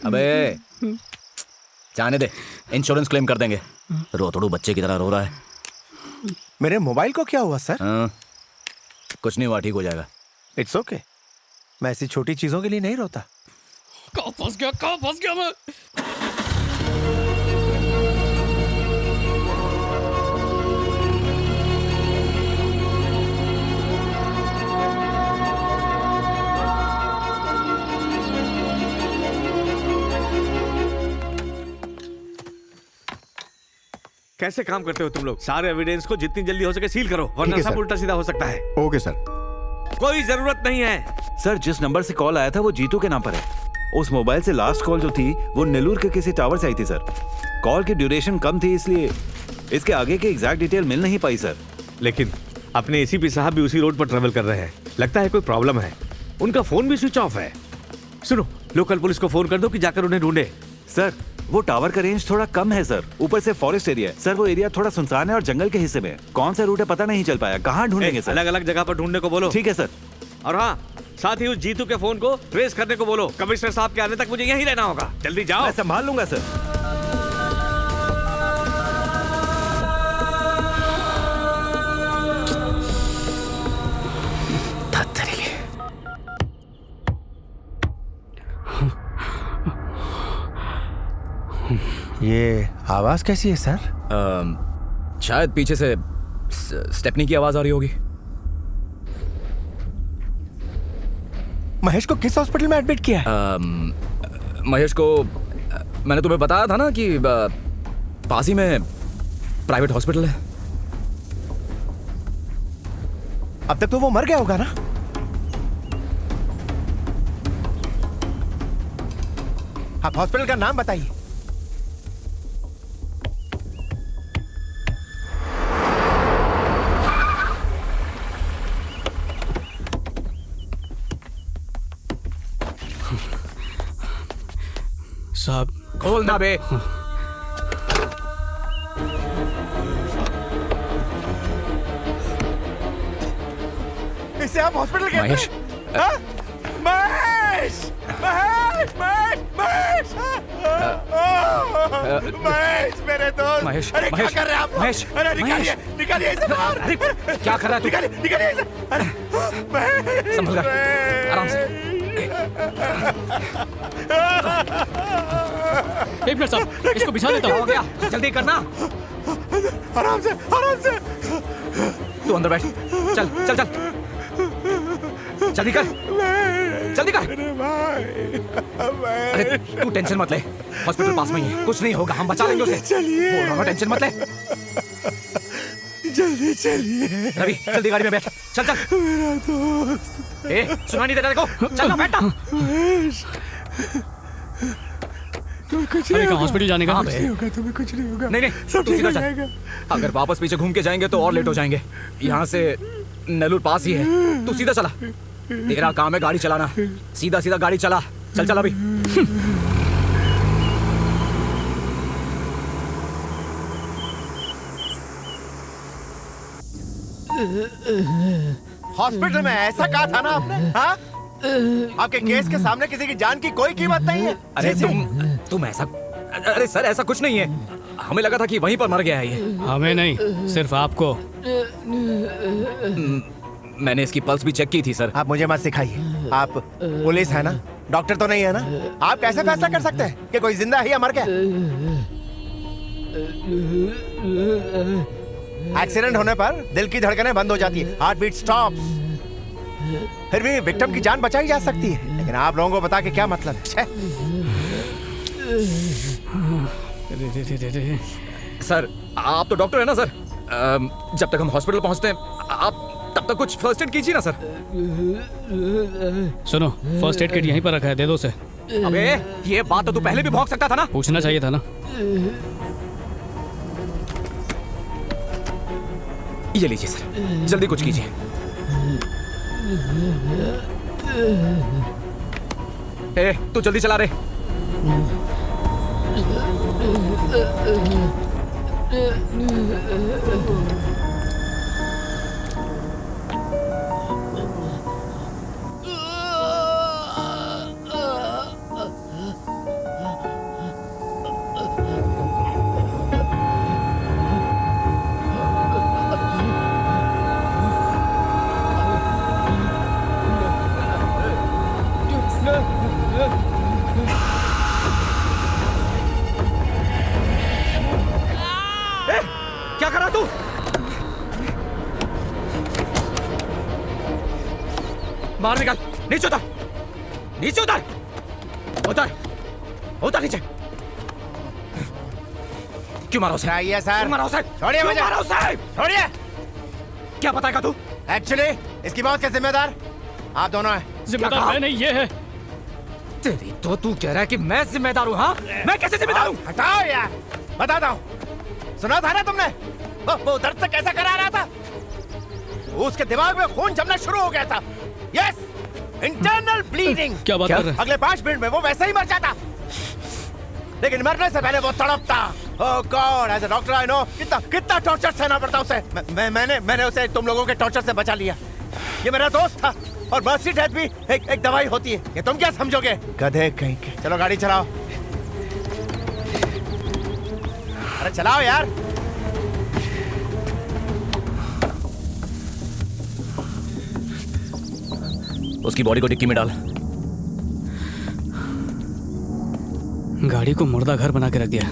G: अबे जाने दे, इंश्योरेंस क्लेम कर देंगे। रोतड़ू बच्चे की तरह रो रहा है।
P: मेरे मोबाइल को क्या हुआ सर?
G: कुछ नहीं हुआ, ठीक हो जाएगा।
P: It's okay. मैं ऐसी छोटी चीजों के लिए नहीं रोता।
I: कहाँ फंस गया मैं?
C: कैसे काम करते हो तुम लोग? सारे एविडेंस को जितनी जल्दी हो सके सील करो, वरना सब उल्टा सीधा हो सकता है।
P: Okay sir.
C: कोई जरूरत नहीं है।
T: सर, जिस नंबर से कॉल आया था वो जीतू के नाम पर है। उस मोबाइल से लास्ट कॉल जो थी वो नेल्लूर के किसी टावर से आई थी सर। कॉल की ड्यूरेशन कम थी इसलिए इसके आगे की एग्जैक्ट डिटेल मिल नहीं पाई सर।
C: लेकिन अपने एसीपी साहब भी उसी रोड पर ट्रेवल कर रहे हैं। लगता है कोई प्रॉब्लम है। उनका फोन भी स्विच ऑफ है। सुनो, लोकल पुलिस को फोन कर दो कि जाकर उन्हें ढूंढे।
T: सर, वो टावर का रेंज थोड़ा कम है सर। ऊपर से फॉरेस्ट एरिया है सर। वो एरिया थोड़ा सुनसान है और जंगल के हिस्से में। कौन सा रूट है पता नहीं चल पाया। कहाँ ढूंढेंगे सर?
C: अलग अलग जगह पर ढूंढने को बोलो।
T: ठीक है सर।
C: और हाँ, साथ ही उस जीतू के फोन को ट्रेस करने को बोलो। कमिश्नर साहब के आने तक मुझे यहीं रहना होगा। जल्दी जाओ।
T: मैं संभाल लूंगा सर।
P: ये आवाज कैसी है सर?
G: शायद पीछे से स्टेपनी की आवाज आ रही होगी।
P: महेश को किस हॉस्पिटल में एडमिट किया है?
G: महेश को मैंने तुम्हें बताया था ना कि पास ही में प्राइवेट हॉस्पिटल है।
P: अब तक तो वो मर गया होगा ना? आप हॉस्पिटल का नाम बताइए।
I: साहब
G: खोल ना बे।
P: इसे आप हॉस्पिटल के
G: महेश।
P: महेश महेश महेश महेश महेश मेरे दोस्त।
G: महेश,
P: अरे क्या
G: महेश,
P: कर रहे हैं आप?
G: महेश,
P: अरे निकालिए
G: महेश।
P: निकालिए इसे बाहर।
G: अरे क्या कर रहा है तू?
P: निकालिए इसे। अरे महेश,
G: संभल कर, आराम से।
I: एक मिनट साहब, इसको बिछा देता हूँ।
G: हो गया, जल्दी करना।
P: आराम से आराम से।
G: तू अंदर बैठ। चल चल चल, जल्दी कर, जल्दी कर। अरे तू टेंशन मत ले, हॉस्पिटल पास में ही है, कुछ नहीं होगा, हम बचा लेंगे उसे।
P: चलिए।
G: बोल रहा हूं, टेंशन मत ले।
P: जल्दी चलिए।
G: रवि जल्दी गाड़ी में बैठ। चल चल।
P: मेरा दोस्त।
G: ए, सुना नहीं दे रहा देखो। चल ना, बैठ ना।
P: महेश कुछ
I: अरे
P: नहीं
I: कहाँ
P: होगा।
I: हॉस्पिटल जाने का?
P: कुछ नहीं होगा, तुम्हें कुछ नहीं होगा।
A: नहीं नहीं
P: सब
A: तू
P: ठीक
A: सीधा
P: हो
A: चल।
P: जाएगा।
A: अगर वापस पीछे घूम के जाएंगे तो और लेट हो जाएंगे। यहाँ से नेल्लूर पास ही है, तू सीधा चला। तेरा काम है गाड़ी चलाना, सीधा सीधा गाड़ी चला। चल चल अभी।
P: हॉस्पिटल में ऐसा कहा था ना आपने? हाँ? आपके केस के सामने किसी की जान की कोई कीमत नहीं है।
A: अरे
P: जी, जी।
A: तुम ऐसा, अरे सर ऐसा कुछ नहीं है, हमें लगा था कि वहीं पर मर गया है ये।
I: हमें नहीं, सिर्फ आपको।
A: मैंने इसकी पल्स भी चेक की थी सर।
P: आप मुझे मत सिखाइए, आप पुलिस है ना, डॉक्टर तो नहीं है ना। आप कैसे फैसला कर सकते हैं कि कोई जिंदा है या मर गया? एक्सीडेंट होने पर दिल की धड़कनें बंद हो जाती है, हार्ट बीट स्टॉप्स। फिर भी विक्टिम की जान बचाई जा सकती है, लेकिन आप लोगों को बता के क्या मतलब है?
A: सर आप तो डॉक्टर है ना सर, जब तक हम हॉस्पिटल पहुंचते हैं आप तब तक कुछ फर्स्ट एड कीजिए ना सर।
I: सुनो, फर्स्ट एड किट यहीं पर रखा है, दे दो उसे।
A: अबे ये बात तो तू पहले भी भौंक सकता था ना।
I: पूछना चाहिए था ना।
A: ये लीजिए सर, जल्दी कुछ कीजिए। ए, तू जल्दी चला रे। क्या कर रहा तू? मार निकाल, नीचे उतर, नीचे उतर, उतर, उतर नीचे। क्यों मारा उसे?
P: चाहिए सर।
A: क्यों मारा उसे?
P: छोड़िए
A: क्यों
P: मुझे।
A: मारा उसे?
P: छोड़िए।
A: क्या बताएगा तू?
P: एक्चुअली इसकी मौत के जिम्मेदार आप दोनों हैं।
I: जिम्मेदार मैं नहीं, ये है।
A: तेरी तो तू कह रहा है कि मैं जिम्मेदार हूँ? हाँ, मैं कैसे जिम्मेदार हूँ?
P: हटाओ यार, बताता हूँ। सुना था ना तुमने वो दर्द से कैसा करा रहा था? उसके दिमाग में खून जमना शुरू हो गया था। Yes, internal bleeding.
I: क्या बात कर रहे हैं?
P: अगले 5 मिनट में वो वैसे ही मर जाता, लेकिन मरने से पहले वो तड़पता। Oh god, as a doctor I know कितना टॉर्चर सहना पड़ता उसे। मैंने उसे तुम लोगों के टॉर्चर से बचा लिया। ये मेरा दोस्त था, और मर्सी डेथ भी एक दवाई होती है। ये तुम क्या समझोगे? गधे कहीं के। चलो गाड़ी चलाओ। अरे चलाओ यार।
A: उसकी बॉडी को डिक्की में डाल।
I: गाड़ी को मुर्दा घर बना के रख दिया।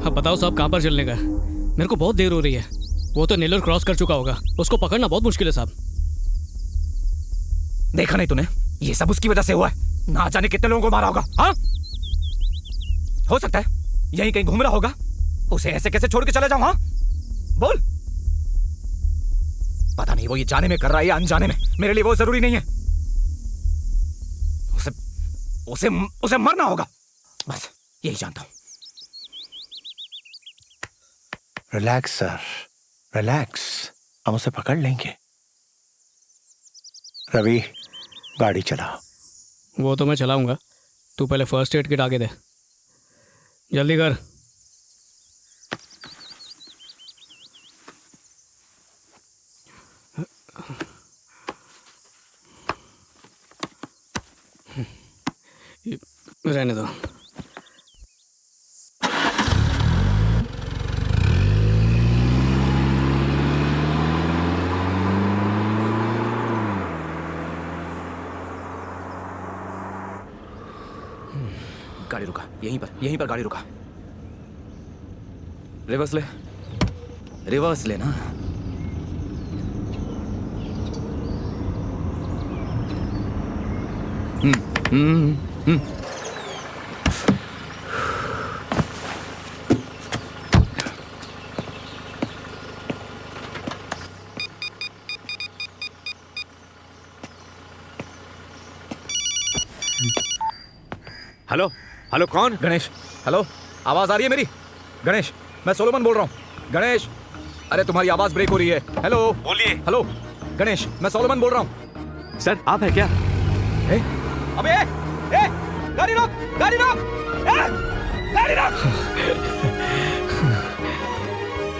I: अब बताओ साहब, कहां पर चलने का? मेरे को बहुत देर हो रही है। वो तो नेल्लोर क्रॉस कर चुका होगा, उसको पकड़ना बहुत मुश्किल है साहब।
A: देखा नहीं तूने? ये सब उसकी वजह से हुआ है। ना जाने कितने लोगों को मारा होगा। हाँ, हो सकता है यहीं कहीं घूम रहा होगा। उसे ऐसे कैसे छोड़ के चला जाऊं? हाँ बोल। पता नहीं वो ये जाने में कर रहा है या अनजाने में, मेरे लिए वो जरूरी नहीं है। उसे उसे उसे मरना होगा, बस यही जानता हूं।
P: रिलैक्स सर, रिलैक्स, हम उसे पकड़ लेंगे। रवि, गाड़ी चलाओ।
I: वो तो मैं चलाऊंगा, तू पहले फर्स्ट एड किट आगे दे, जल्दी कर। रहने दो।
A: गाड़ी रुका, यहीं पर गाड़ी रुका। रिवर्स ले, रिवर्स ले ना।
C: हेलो हेलो, कौन?
A: गणेश, हेलो, आवाज आ रही है मेरी? गणेश, मैं सोलोमन बोल रहा हूँ। गणेश, अरे तुम्हारी आवाज ब्रेक हो रही है। हेलो,
C: बोलिए।
A: हेलो गणेश, मैं सोलोमन बोल रहा हूँ।
C: सर आप है क्या?
A: अबे गाड़ी रोक, गाड़ी रोक, गाड़ी रोक।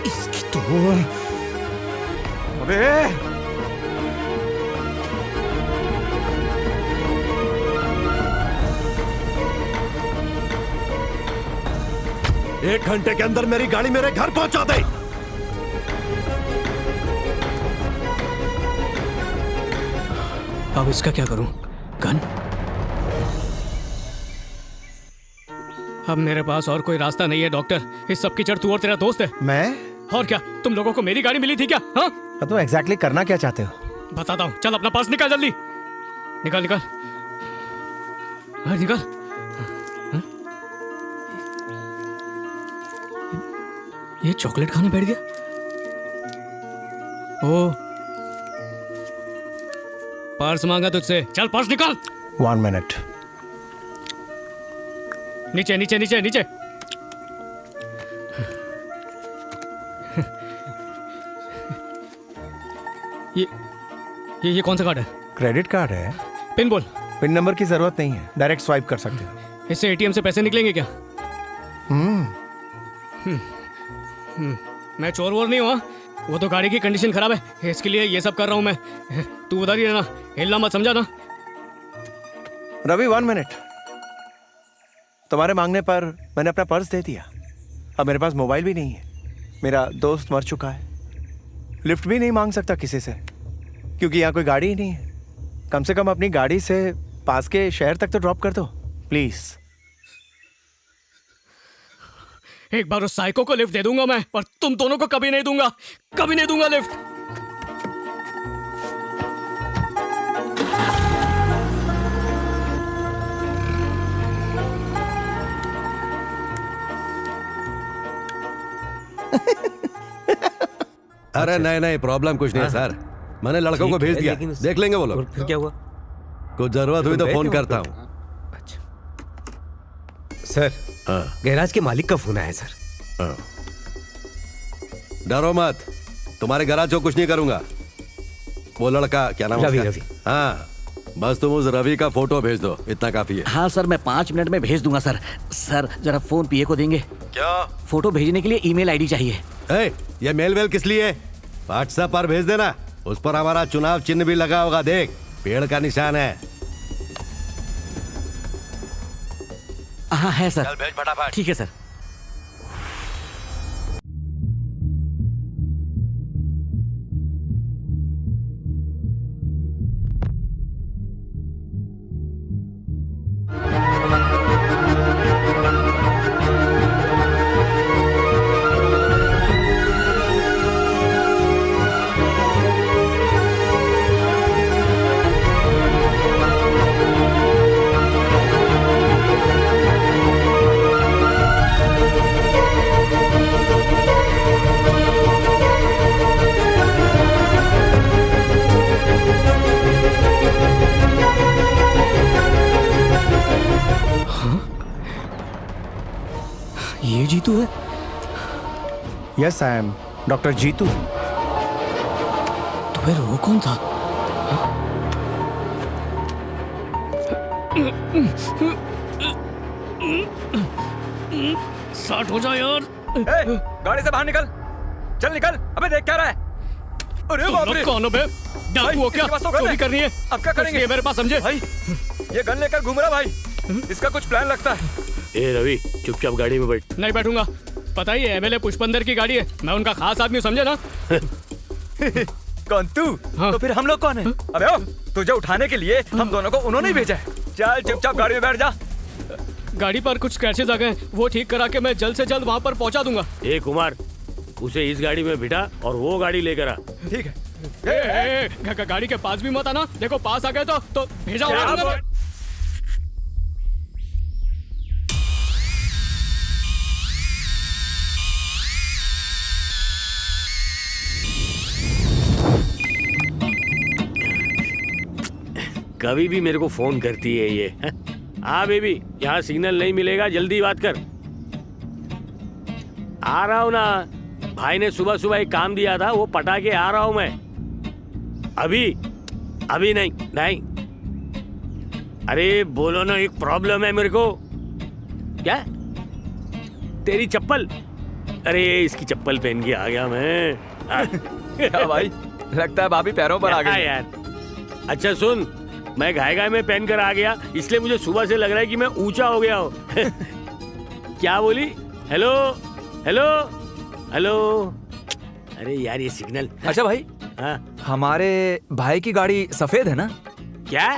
P: इसकी तो
A: अबे
S: एक घंटे के अंदर मेरी गाड़ी मेरे घर पहुंचा दे।
I: अब इसका क्या करूं? गन? अब मेरे पास और कोई रास्ता नहीं है डॉक्टर। इस सब की जड़ तू और तेरा दोस्त है।
P: मैं?
I: और क्या, तुम लोगों को मेरी गाड़ी मिली थी क्या? हाँ,
P: तो एग्जैक्टली करना क्या चाहते हो?
I: बताता हूँ। चल अपना पर्स निकाल, जल्दी निकाल निकाल। हाँ, निकाल। हाँ? ये चॉकलेट खाने बैठ गया। ओ, पर्स मांगा तुझसे, चल पर्स निकाल।
P: 1 मिनट।
I: नीचे नीचे नीचे नीचे। ये कौन सा कार्ड है?
P: क्रेडिट कार्ड है।
I: पिन बोल।
P: पिन नंबर की जरूरत नहीं है, डायरेक्ट स्वाइप कर सकते हो।
I: इससे एटीएम से पैसे निकलेंगे क्या? मैं चोर वोर नहीं हुआ, वो तो गाड़ी की कंडीशन खराब है, इसके लिए ये सब कर रहा हूँ मैं। तू उधर ही रहना, हिलना मत, समझा ना?
P: रवि 1 मिनट। तुम्हारे मांगने पर मैंने अपना पर्स दे दिया। अब मेरे पास मोबाइल भी नहीं है, मेरा दोस्त मर चुका है, लिफ्ट भी नहीं मांग सकता किसी से क्योंकि यहाँ कोई गाड़ी ही नहीं है। कम से कम अपनी गाड़ी से पास के शहर तक तो ड्रॉप कर दो प्लीज।
I: एक बार उस साइको को लिफ्ट दे दूंगा मैं, पर तुम दोनों को कभी नहीं दूंगा, कभी नहीं दूंगा लिफ्ट।
S: अरे नहीं नहीं, प्रॉब्लम कुछ नहीं है सर। मैंने लड़कों को भेज दिया, देख लेंगे वो लोग।
C: फिर क्या हुआ?
S: कुछ जरूरत हुई तो फोन करता हूँ।
C: सर, गैराज के मालिक का फोन आया सर।
S: डरो मत, तुम्हारे गैराज को कुछ नहीं करूंगा। वो लड़का क्या नाम है
L: रवि,
S: उसका?
L: रवि।
S: हाँ, बस तुम उस रवि का फोटो भेज दो, इतना काफी है।
L: हाँ सर, मैं 5 मिनट में भेज दूंगा सर। सर जरा फोन पीए को देंगे
S: क्या?
L: फोटो भेजने के लिए ईमेल आईडी चाहिए।
S: ये मेल वेल किस लिए? व्हाट्सएप पर भेज देना, उस पर हमारा चुनाव चिन्ह भी लगा होगा, देख पेड़ का निशान है।
L: हाँ है सर।
S: चल भेज फटाफट।
L: ठीक है सर।
I: ये जीतू है?
P: Yes I am doctor Jitu.
I: तो फिर वो कौन था? स्टार्ट हो जा यार।
A: गाड़ी से बाहर निकल, चल निकल। अबे देख क्या रहा है? अरे बाप रे,
I: कौन हो बे? डाकू हो क्या? चोरी करनी है?
A: अब क्या करेंगे?
I: ये मेरे पास समझे
A: भाई, ये गन लेकर घूम रहा भाई, इसका कुछ प्लान लगता है।
N: ए रवि, चुपचाप गाड़ी में बैठ।
I: नहीं बैठूंगा, पता ही है एमएलए पुष्पेंद्र की गाड़ी है, मैं उनका खास आदमी हूं, समझे ना?
A: कौन तू? हाँ। तो फिर हम लोग कौन है? अबे ओ, तुझे उठाने के लिए हम दोनों को उन्होंने ही भेजा है। चल चुपचाप गाड़ी में बैठ जा।
I: गाड़ी पर कुछ क्रैशेस आ गए, वो ठीक करा के मैं जल्द से जल्द वहाँ पर पहुँचा दूंगा।
N: ए कुमार, उसे इस गाड़ी में बिठा और वो गाड़ी लेकर आ।
A: ठीक है।
I: गाड़ी के पास भी मत आना, देखो पास आ गए तो भेजा उड़ा दूंगा मैं।
N: कभी भी मेरे को फोन करती है ये। हाँ बेबी, यहाँ सिग्नल नहीं मिलेगा, जल्दी बात कर। आ रहा हूँ ना, भाई ने सुबह सुबह एक काम दिया था, वो पटा के आ रहा हूँ मैं। अभी नहीं। अरे बोलो ना, एक प्रॉब्लम है मेरे को। क्या? तेरी चप्पल? अरे इसकी चप्पल पहन के आ गया मैं।
A: क्या भाई, लगता है भाभी पैरों पर आ गई
N: यार। अच्छा सुन, मैं घाय में पहन कर आ गया, इसलिए मुझे सुबह से लग रहा है कि मैं ऊंचा हो गया हूँ। क्या बोली? Hello hello hello. अरे यार ये सिग्नल।
A: अच्छा भाई,
N: हाँ
A: हमारे भाई की गाड़ी सफेद है ना?
N: क्या?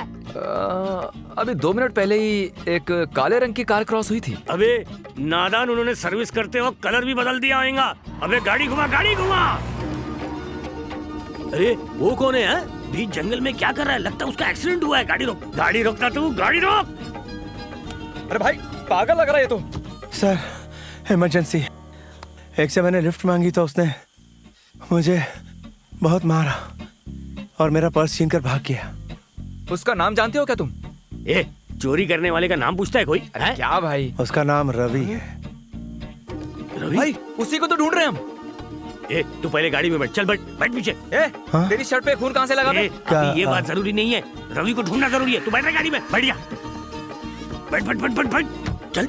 A: अभी 2 मिनट पहले ही एक काले रंग की कार क्रॉस हुई थी।
N: अबे नादान, उन्होंने सर्विस करते वक्त कलर भी बदल दिया होगा। अबे गाड़ी घुमा। अरे वो कौन है? बीच जंगल में क्या कर रहा है? लगता है उसका एक्सीडेंट हुआ है। गाड़ी रोकता तू, गाड़ी रोक।
A: अरे भाई पागल लग रहा है ये तो।
P: Sir emergency. एक से मैंने लिफ्ट मांगी तो उसने मुझे बहुत मारा और मेरा पर्स छीन कर भाग गया।
A: उसका नाम जानते हो क्या तुम?
N: चोरी करने वाले का नाम पूछता है कोई?
A: अरे क्या भाई?
P: उसका नाम रवि है।
N: रवि?
A: भाई उसी को तो ढूंढ रहे हैं हम।
N: तू पहले गाड़ी में बैठ, चल बैठ पीछे।
A: तेरी शर्ट पे खून कहाँ से लगा?
N: अभी ये बात जरूरी नहीं है, रवि को ढूंढना जरूरी है। तू बैठ गाड़ी में, बैठ जा। बैठ चल।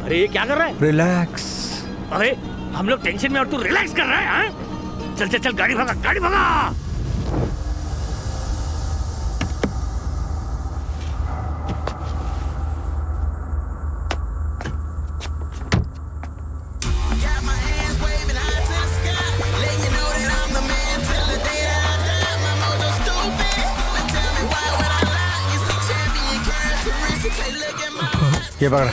N: अरे ये क्या कर रहा है?
P: रिलैक्स।
N: अरे हम लोग टेंशन में और तू रिलैक्स कर रहा है? हाँ? चल गाड़ी भगा।
P: ये पकड़।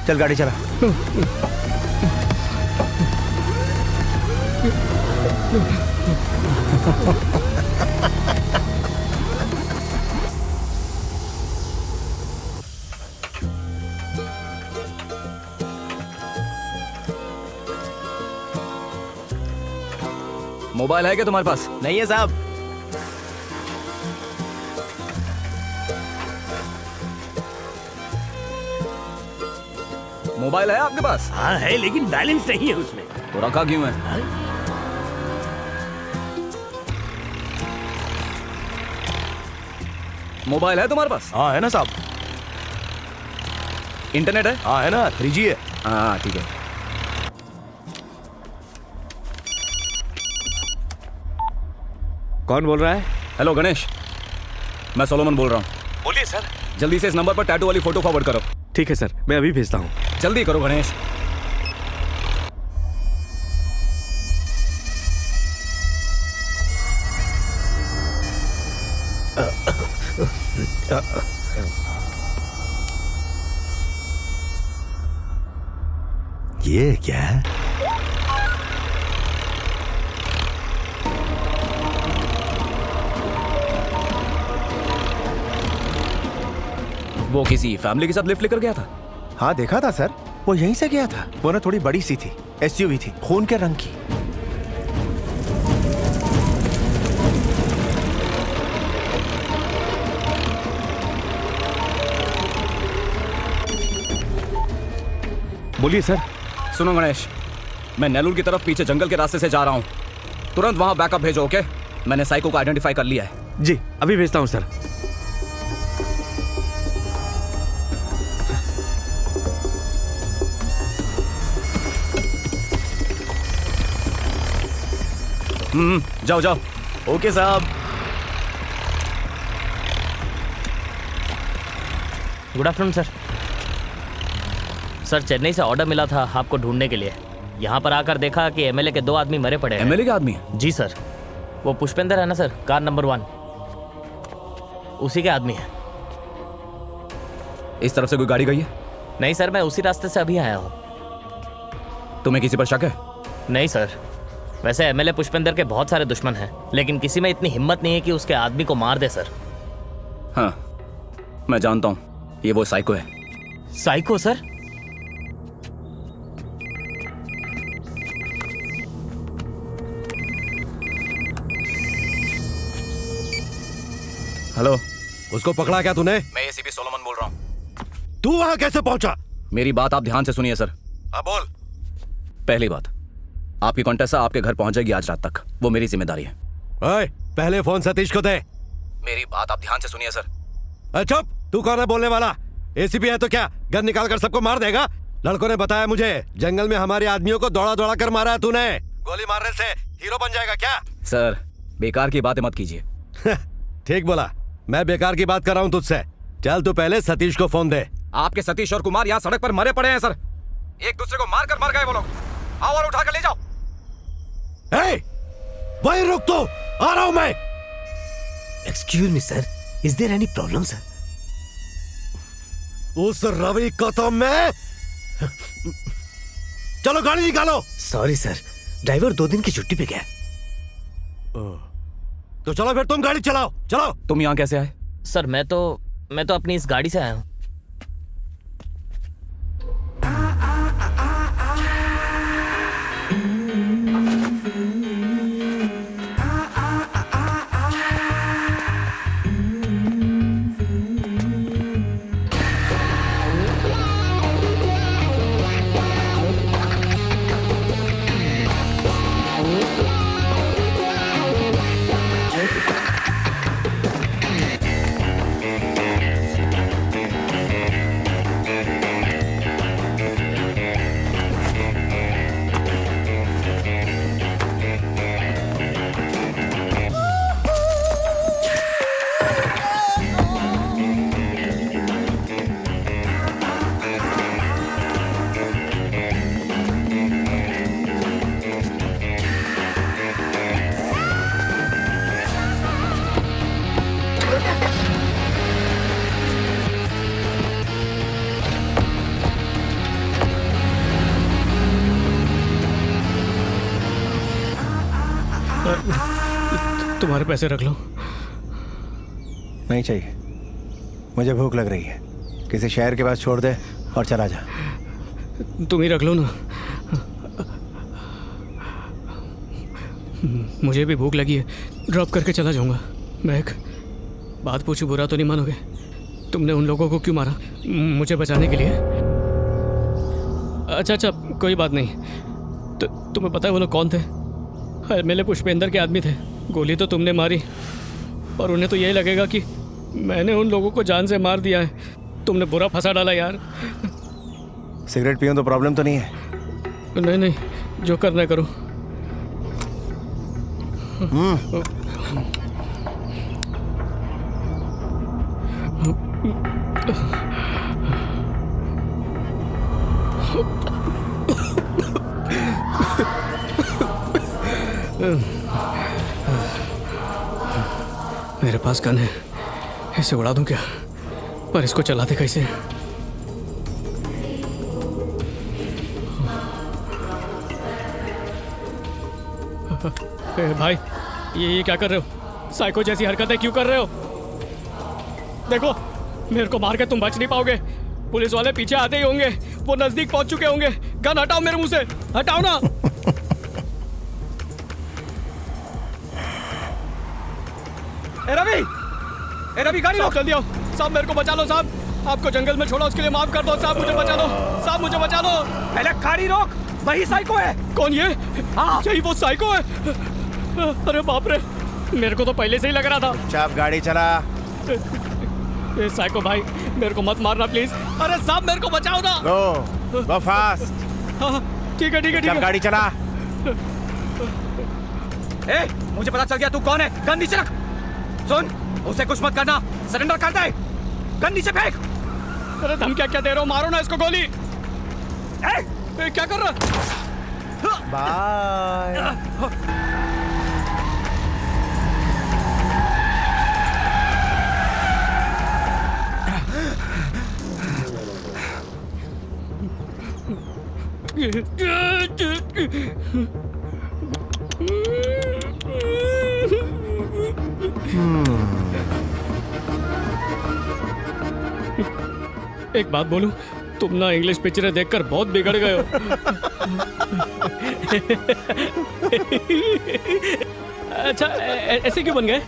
P: चल गाड़ी चला।
A: मोबाइल है क्या तुम्हारे पास?
P: नहीं है साहब।
A: मोबाइल है आपके पास?
N: हाँ है, लेकिन बैलेंस नहीं है उसमें।
A: तो रखा क्यों है? मोबाइल है तुम्हारे पास?
P: हाँ है ना साहब।
A: इंटरनेट है?
P: हाँ है ना, 3G है।
A: हाँ ठीक है।
C: कौन बोल रहा है?
G: हेलो गणेश, मैं सोलोमन बोल रहा हूँ।
C: बोलिए सर।
G: जल्दी से इस नंबर पर टैटू वाली फोटो फॉरवर्ड करो।
C: ठीक है सर, मैं अभी भेजता हूँ।
G: जल्दी करो गणेश।
D: ये क्या है?
G: वो किसी फैमिली के साथ लिफ्ट लेकर गया था?
P: हाँ देखा था सर, वो यहीं से गया था। वो ना थोड़ी बड़ी सी थी, SUV थी, खून के रंग की।
C: बोलिए सर।
G: सुनो गणेश, मैं नेलूर की तरफ पीछे जंगल के रास्ते से जा रहा हूँ। तुरंत वहां बैकअप भेजो, ओके? मैंने साइको को आइडेंटिफाई कर लिया है।
C: जी अभी भेजता हूँ सर।
G: जाओ जाओ।
P: ओके साहब।
B: Good afternoon sir. Sir Chennai से ऑर्डर मिला था आपको ढूंढने के लिए। यहाँ पर आकर देखा कि एमएलए के 2 आदमी मरे पड़े हैं।
G: एमएलए के आदमी?
B: जी सर, वो पुष्पेंद्र है ना सर, कार नंबर 1, उसी के आदमी है।
G: इस तरफ से कोई गाड़ी गई है?
B: नहीं सर, मैं उसी रास्ते से अभी आया हूँ।
G: तुम्हें किसी पर शक है?
B: नहीं सर, वैसे एमएलए पुष्पेंद्र के बहुत सारे दुश्मन हैं, लेकिन किसी में इतनी हिम्मत नहीं है कि उसके आदमी को मार दे सर।
G: हाँ मैं जानता हूँ, ये वो साइको है।
B: Psycho sir?
G: हेलो,
S: उसको पकड़ा क्या तूने?
G: मैं एसीपी सोलोमन बोल रहा हूँ।
S: तू वहां कैसे पहुंचा?
G: मेरी बात आप ध्यान से सुनिए सर।
S: हाँ बोल।
G: पहली बात, आपकी कॉन्टेसा आपके घर पहुंच जाएगी आज रात तक, वो मेरी जिम्मेदारी है।
S: ओए, पहले फोन सतीश को दे।
G: मेरी बात आप ध्यान से सुनिए सर।
S: चुप, तू कौन है बोलने वाला? एसीपी है तो क्या गन निकाल कर सबको मार देगा? लड़कों ने बताया मुझे जंगल में हमारे आदमियों को दौड़ा दौड़ा कर मारा है तूने। गोली मारने से हीरो बन जाएगा क्या?
G: सर, बेकार की बातें मत कीजिए।
S: ठीक बोला, मैं बेकार की बात कर रहा हूँ तुझसे। चल तू पहले सतीश को फोन दे।
G: आपके सतीश और कुमार यहाँ सड़क पर मरे पड़े हैं सर। एक दूसरे को मार कर मर गए वो लोग। आओ और उठा कर ले जाओ।
S: वहीं रुक तू, आ रहा हूं मैं।
N: Excuse me sir, is there any problem sir?
S: उस रवि को तो मैं चलो गाड़ी निकालो।
N: सॉरी सर, ड्राइवर 2 दिन की छुट्टी पे गया।
S: तो चलो फिर तुम गाड़ी चलाओ। चलो।
G: तुम यहाँ कैसे आए?
B: सर मैं तो अपनी इस गाड़ी से आया हूँ।
I: तुम्हारे पैसे रख लो।
R: नहीं चाहिए, मुझे भूख लग रही है। किसी शहर के पास छोड़ दे और चला जा।
I: तुम ही रख लो ना, मुझे भी भूख लगी है। ड्रॉप करके चला जाऊंगा। महक, बात पूछू, बुरा तो नहीं मानोगे? तुमने उन लोगों को क्यों मारा? मुझे बचाने के लिए? अच्छा, कोई बात नहीं। तो तुम्हें पता है वो लोग कौन थे? एमएलए पुष्पेंद्र के आदमी थे। गोली तो तुमने मारी, पर उन्हें तो यही लगेगा कि मैंने उन लोगों को जान से मार दिया है। तुमने बुरा फंसा डाला यार।
R: सिगरेट पीऊं तो प्रॉब्लम तो नहीं है?
I: नहीं, जो करना है करो। मेरे पास गन है, इसे उड़ा दूं क्या? पर इसको चलाते कैसे? भाई, ये क्या कर रहे हो? साइको जैसी हरकतें क्यों कर रहे हो? देखो, मेरे को मार के तुम बच नहीं पाओगे। पुलिस वाले पीछे आते ही होंगे, वो नजदीक पहुंच चुके होंगे। गन हटाओ मेरे मुंह से, हटाओ ना। ए रवि, गाड़ी रोक। जल्दी आओ साहब, मेरे को बचा लो साहब। आपको जंगल में छोड़ा उसके लिए माफ कर दो साहब, मुझे बचा लो साहब, मुझे बचा लो।
P: पहले गाड़ी रोक, वही साइको है।
I: कौन ये?
P: हाँ,
I: यही वो साइको है। अरे बाप रे, मेरे को तो पहले से ही लग रहा था।
P: चाप गाड़ी चला।
I: ए साइको भाई, मेरे को मत मारना प्लीज। अरे साहब, मेरे को बचाओ ना।
P: गो फास्ट।
I: हाँ, ठीक है।
P: गाड़ी चला।
G: ए, मुझे पता चल गया तू कौन है। गन नीचे रख। सुन, उसे कुछ मत करना, सरेंडर कर दे। गन नीचे फेंक।
I: अरे धमकियां क्या दे रहे हो? मारो ना इसको गोली। ए, क्या कर रहा?
P: बाय।
I: एक बात बोलूं, तुम ना इंग्लिश पिक्चरें देखकर बहुत बिगड़ गए हो। अच्छा, ऐसे क्यों बन गए?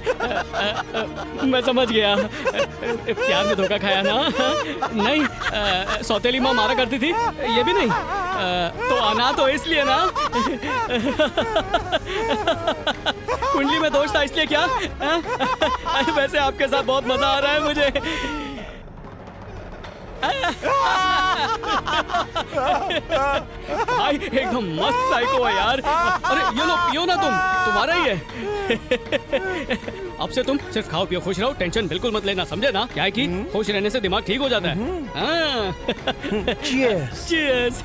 I: मैं समझ गया, प्यार में धोखा खाया ना? नहीं, सौतेली माँ मारा करती थी, ये भी नहीं? तो अनाथ हो इसलिए ना? कुंडली में दोष था इसलिए क्या? वैसे आपके साथ बहुत मजा आ रहा है मुझे। भाई एकदम मस्त साइको है यार। अरे ये लो, पियो ना, तुम्हारा ही है। अब से तुम सिर्फ खाओ पियो, खुश रहो, टेंशन बिल्कुल मत लेना, समझे ना? क्या है कि खुश रहने से दिमाग ठीक हो जाता है। Cheers. Cheers.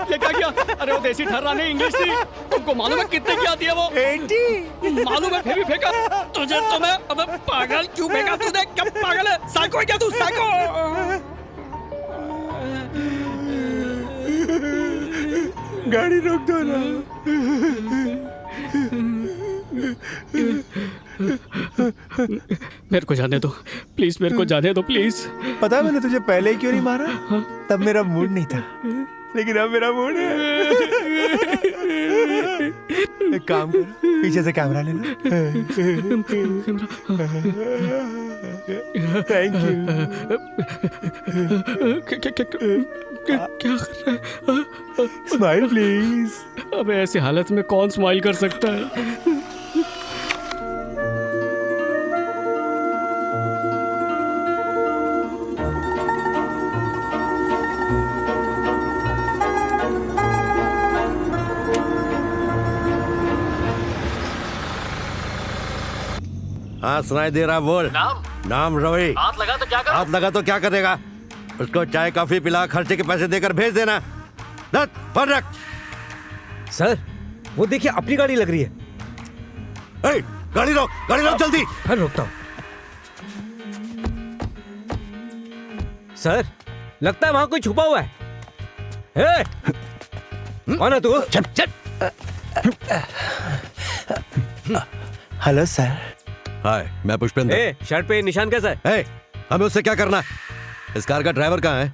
I: ये क्या किया? अरे वो देसी ठर्राने इंग्लिश थी, तुमको मालूम है कितने की आती है वो? 80। मालूम है, फिर भी फेंका तुझे। तो मैं अब पागल क्यों फेंका तूने? क्या पागल है? साइको है क्या तू? साइको।
P: गाड़ी रोक दो ना।
I: मेरे को जाने दो प्लीज, मेरे को जाने दो प्लीज।
P: पता है मैंने तुझे पहले ही क्यों नहीं मारा? तब मेरा मूड नहीं था, लेकिन अब मेरा मूड है। एक काम कर, पीछे से कैमरा ले लो। Thank you. क्या कर रहा है? Smile please.
I: अबे ऐसी हालत में कौन स्माइल कर सकता है?
S: हाँ सुनाई दे रहा, बोल। नाम रवि।
M: हाथ लगा तो क्या कर?
S: हाथ लगा तो क्या करेगा? उसको चाय कॉफी पिला, खर्चे के पैसे देकर भेज देना। दत्त, फोन रख।
C: सर वो देखिए अपनी गाड़ी लग रही है।
S: ए, गाड़ी रोक जल्दी।
C: हाँ रोकता हूँ। सर लगता है वहां कोई छुपा हुआ है। कौन है तू?
P: Hello sir.
S: हाय, मैं पुष्पेंद्र।
C: शर्ट पे निशान कैसा है?
S: हमें उससे क्या करना? इस कार का ड्राइवर कहाँ है?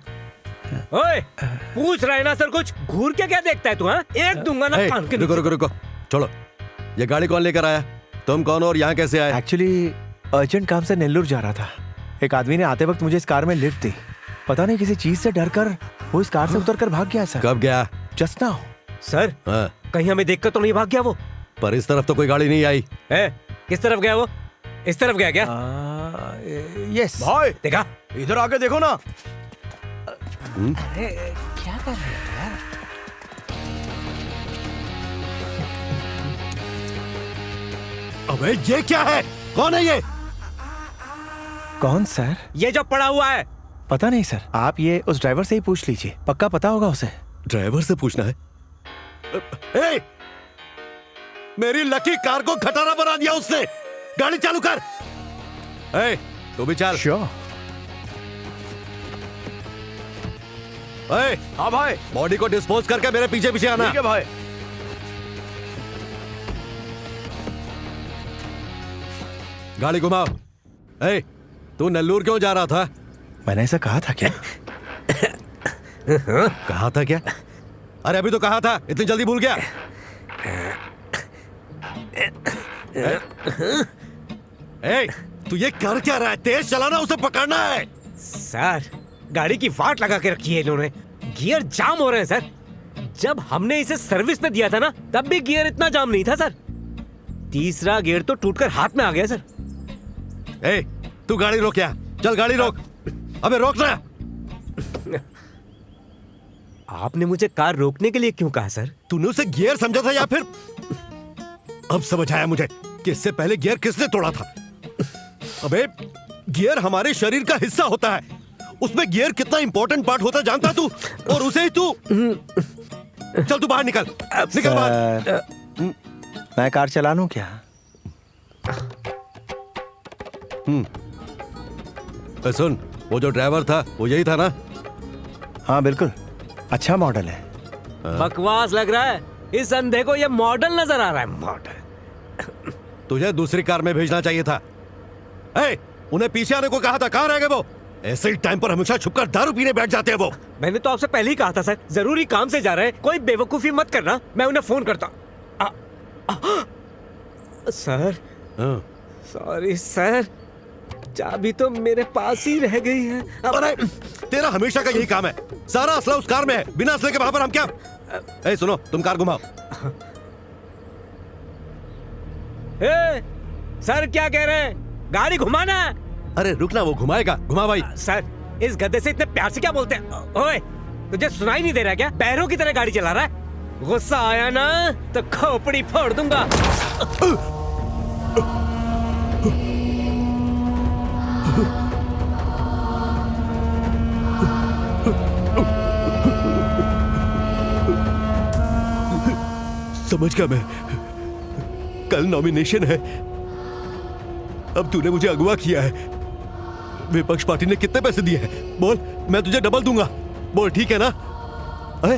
C: ओए, पूछ रहा है ना सर, कुछ घूर के क्या देखता है तू? हाँ, एक दूंगा ना कान के नीचे।
S: रुको, छोड़ो। ये गाड़ी कौन लेकर आया? तुम कौन हो और यहाँ कैसे आए?
P: एक्चुअली अर्जेंट काम से नेल्लूर जा रहा था। एक आदमी ने आते वक्त मुझे इस कार में लिफ्ट दी। पता नहीं किसी चीज से डर कर वो इस कार से उतर कर भाग गया सर।
S: कब गया?
P: Just now.
C: सर कहीं हमें देखकर तो नहीं भाग गया वो?
S: पर इस तरफ तो कोई गाड़ी नहीं आई।
C: किस तरफ गया वो? इस तरफ गया क्या?
P: यस।
H: भाई
C: देखा?
H: इधर आके देखो ना।
P: अरे क्या कर रहे हो यार?
S: अबे ये क्या है? कौन है ये?
P: कौन सर?
C: ये जो पड़ा हुआ है।
P: पता नहीं सर, आप ये उस ड्राइवर से ही पूछ लीजिए, पक्का पता होगा उसे।
S: ड्राइवर से पूछना है? ए, मेरी लकी कार को खटारा बना दिया उसने। गाड़ी चालू कर। ए, तू भी चल।
P: श्योर।
S: हाँ भाई, बॉडी को डिस्पोज करके मेरे पीछे पीछे आना।
H: ठीक है भाई।
S: गाड़ी घुमाओ। ए, तू नेल्लूर क्यों जा रहा था?
P: मैंने ऐसा कहा था क्या?
S: कहा था क्या? अरे अभी तो कहा था, इतनी जल्दी भूल गया? ए, तू ये कर क्या रहा है? तेज चलाना, उसे पकड़ना है।
C: सर गाड़ी की वाट लगा के रखी है इन्होंने, गियर जाम हो रहे हैं सर। जब हमने इसे सर्विस पे दिया था ना, तब भी गियर इतना जाम नहीं था सर। तीसरा गियर तो टूटकर हाथ में आ गया सर।
S: ए, तू गाड़ी रोक क्या? चल गाड़ी रोक। अबे रोक ना।
C: आपने मुझे कार रोकने के लिए क्यों कहा सर?
S: तूने उसे गियर समझा था या फिर? अब समझ आया मुझे कि इससे पहले गियर किसने तोड़ा था। अबे गियर हमारे शरीर का हिस्सा होता है, उसमें गियर कितना इंपॉर्टेंट पार्ट होता है जानता तू? और उसे ही तू। चल तू बाहर निकल, निकल बाहर।
P: मैं कार चला लूं क्या?
S: सुन, वो जो ड्राइवर था वो यही था ना?
P: हाँ बिल्कुल, अच्छा मॉडल है।
C: बकवास लग रहा है, इस अंधे को ये मॉडल नजर आ रहा है। मॉडल
S: तुझे दूसरी कार में भेजना चाहिए था। ए, उन्हें पीछे आने को कहा था, कहाँ रह गए वो? ऐसे ही टाइम पर हमेशा छुपकर दारू पीने बैठ जाते हैं वो।
C: मैंने तो आपसे पहले ही कहा था सर, जरूरी काम से जा रहे हैं, कोई बेवकूफी मत करना, मैं उन्हें फोन करता। सर सॉरी सर, चाबी तो मेरे पास ही रह गई है।
S: अरे तेरा हमेशा का यही काम है, सारा असला उस कार में है, बिना असले के वहां पर हम क्या? ए सुनो, तुम कार घुमाओ।
C: सर क्या कह रहे हैं, गाड़ी घुमाना?
S: अरे रुकना, वो घुमाएगा, घुमा भाई।
C: सर इस गद्दे से इतने प्यार से क्या बोलते हैं? ओए तुझे सुनाई नहीं दे रहा क्या? बैरों की तरह गाड़ी चला रहा है। गुस्सा आया ना तो खोपड़ी फोड़ दूंगा।
S: समझ गया मैं, कल नॉमिनेशन है, अब तूने मुझे अगवा किया है। विपक्ष पार्टी ने कितने पैसे दिए हैं? बोल, मैं तुझे डबल दूंगा। बोल ठीक है ना? अरे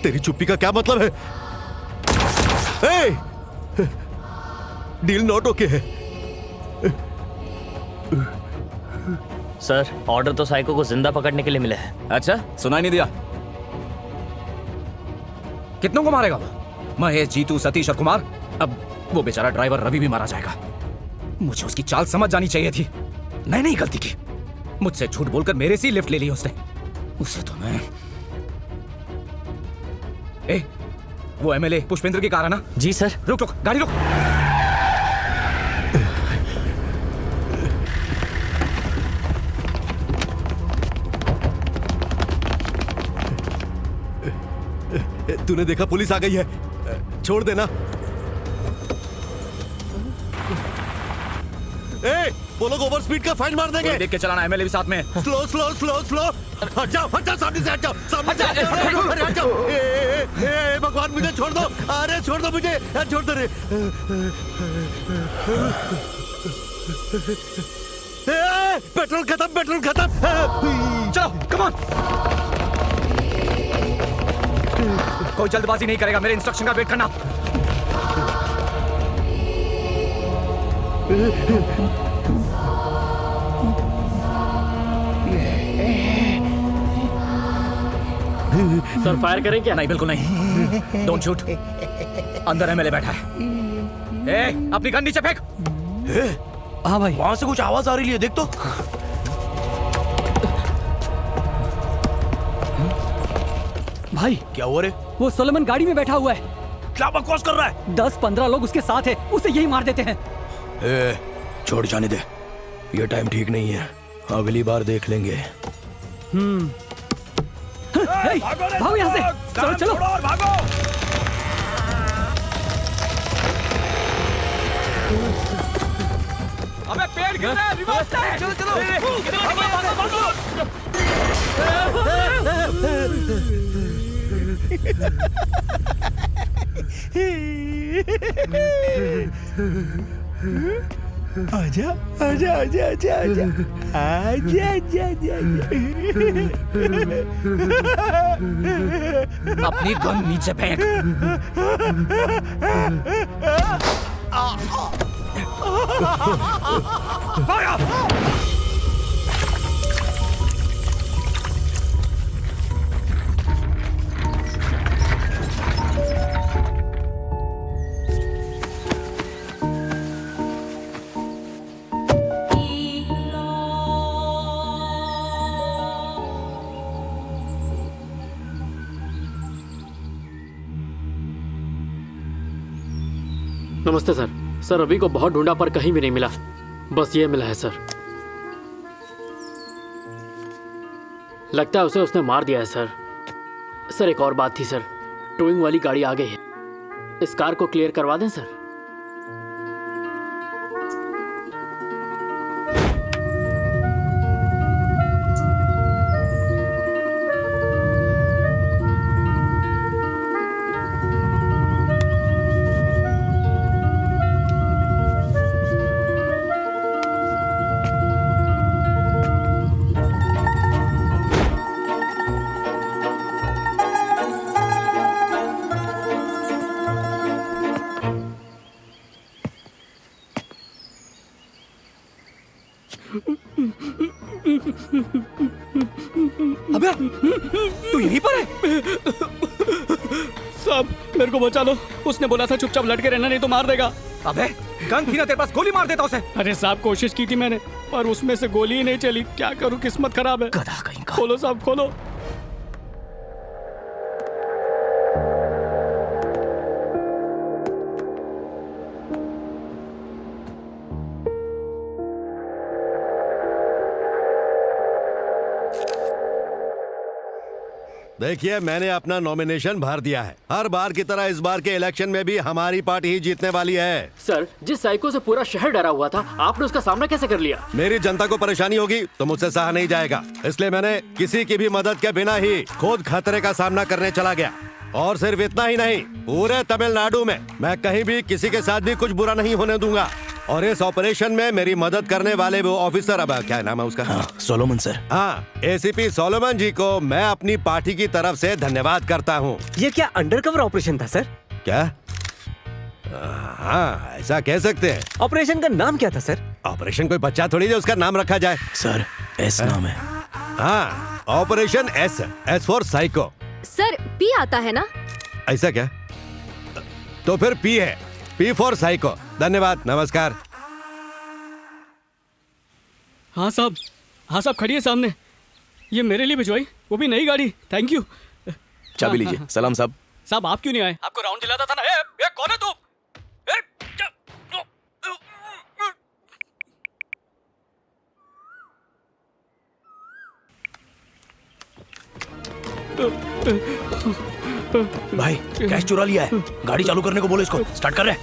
S: तेरी चुप्पी का क्या मतलब है? ए, डील नॉट ओके है।
B: सर ऑर्डर तो साइको को जिंदा पकड़ने के लिए मिला है।
G: अच्छा, सुनाई नहीं दिया? कितनों को मारेगा वो? महेश, जीतू, सतीश और कुमार। अब वो बेचारा ड्राइवर रवि भी मारा जाएगा। मुझे उसकी चाल समझ जानी चाहिए थी। मैंने ही गलती की, मुझसे झूठ बोलकर मेरे से ही लिफ्ट ले ली उसने। उसे तो मैं वो एमएलए पुष्पेंद्र की कार है ना?
B: जी सर।
G: रुक रुक, गाड़ी रुक।
S: तूने देखा पुलिस आ गई है, छोड़ देना। ए, वो लोग ओवर स्पीड का फाइन मार देंगे।
G: देख के चलाना, एमएलए भी साथ में।
S: स्लो स्लो स्लो स्लो, हट जाओ सामने से, हट जाओ सामने से, हट जाओ। ए भगवान मुझे छोड़ दो, अरे छोड़ दो मुझे, छोड़ दो रे। पेट्रोल खत्म, पेट्रोल खत्म।
G: चलो कम ऑन। कोई जल्दबाजी नहीं करेगा, मेरे इंस्ट्रक्शन का वेट करना।
M: सर फायर करें क्या?
G: नहीं, बिल्कुल नहीं। Don't shoot. अंदर एमएलए बैठा है। अपनी गन नीचे फेंक।
H: हाँ भाई, वहां से कुछ आवाज आ रही है, देख तो।
O: भाई
H: क्या हुआ रे?
O: वो सोलोमन गाड़ी में बैठा हुआ है।
H: क्या बकवास कर रहा है?
O: 10-15 लोग उसके साथ हैं, उसे यही मार देते हैं।
H: छोड़ जाने दे, ये टाइम ठीक नहीं है, अगली बार देख लेंगे।
O: भागो यहाँ से, चलो चलो।
H: भागो।
A: अबे पेड़ गिर रहा है, रिवर्स है। चलो चलो,
S: आजा आजा आजा आजा आजा आजा आजा
G: अपनी गन नीचे फेंक।
M: नमस्ते सर। सर रवि को बहुत ढूंढा पर कहीं भी नहीं मिला, बस ये मिला है सर। लगता है उसे उसने मार दिया है सर। सर एक और बात थी सर, टोइंग वाली गाड़ी आ गई है, इस कार को क्लियर करवा दें सर।
I: साहब मेरे को बचा लो, उसने बोला था चुपचाप लटके रहना नहीं तो मार देगा।
A: अबे गन थी ना तेरे पास, गोली मार देता उसे।
I: अरे साहब कोशिश की थी मैंने, पर उसमें से गोली ही नहीं चली। क्या करूं, किस्मत खराब है।
O: गधा कहीं का।
I: खोलो साहब खोलो।
S: देखिए, मैंने अपना नॉमिनेशन भर दिया है। हर बार की तरह इस बार के इलेक्शन में भी हमारी पार्टी ही जीतने वाली है।
O: सर, जिस साइको से पूरा शहर डरा हुआ था, आपने उसका सामना कैसे कर लिया?
S: मेरी जनता को परेशानी होगी तो मुझसे सहा नहीं जाएगा, इसलिए मैंने किसी की भी मदद के बिना ही खुद खतरे का सामना करने चला गया। और सिर्फ इतना ही नहीं, पूरे तमिलनाडु में मैं कहीं भी किसी के साथ भी कुछ बुरा नहीं होने दूंगा। और इस ऑपरेशन में मेरी मदद करने वाले वो ऑफिसर, अब क्या नाम है उसका?
H: Solomon sir.
S: हाँ, एसीपी सोलोमन जी को मैं अपनी पार्टी की तरफ से धन्यवाद करता हूँ।
M: ये क्या अंडरकवर ऑपरेशन था सर?
S: क्या? हाँ, ऐसा कह सकते हैं।
M: ऑपरेशन का नाम क्या था सर?
S: ऑपरेशन कोई बच्चा थोड़ी जो उसका नाम रखा जाए।
H: सर, एस नाम है।
S: हाँ, operation S, S for psycho.
E: Sir P आता है ना?
S: ऐसा क्या? तो फिर पी है, पी फॉर साइको। धन्यवाद, नमस्कार।
I: हाँ साहब खड़ी है सामने। ये मेरे लिए भिजवाई, वो भी नई गाड़ी। Thank you.
H: चाबी लीजिए। सलाम साहब।
I: साहब आप क्यों नहीं आए? आपको राउंड दिलाता था ना। ए, कौन है तू?
H: भाई कैश चुरा लिया है, गाड़ी चालू करने को बोलो इसको। स्टार्ट कर रहे।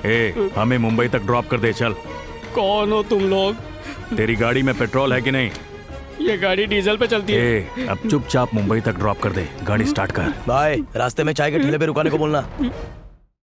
F: ए, हमें मुंबई तक ड्रॉप कर दे, चल।
I: कौन हो तुम लोग?
F: तेरी गाड़ी में पेट्रोल है कि नहीं?
I: ये गाड़ी डीजल पे चलती है।
F: ए, अब चुपचाप मुंबई तक ड्रॉप कर दे, गाड़ी स्टार्ट कर।
H: भाई रास्ते में चाय के ठेले पे रुकाने को बोलना।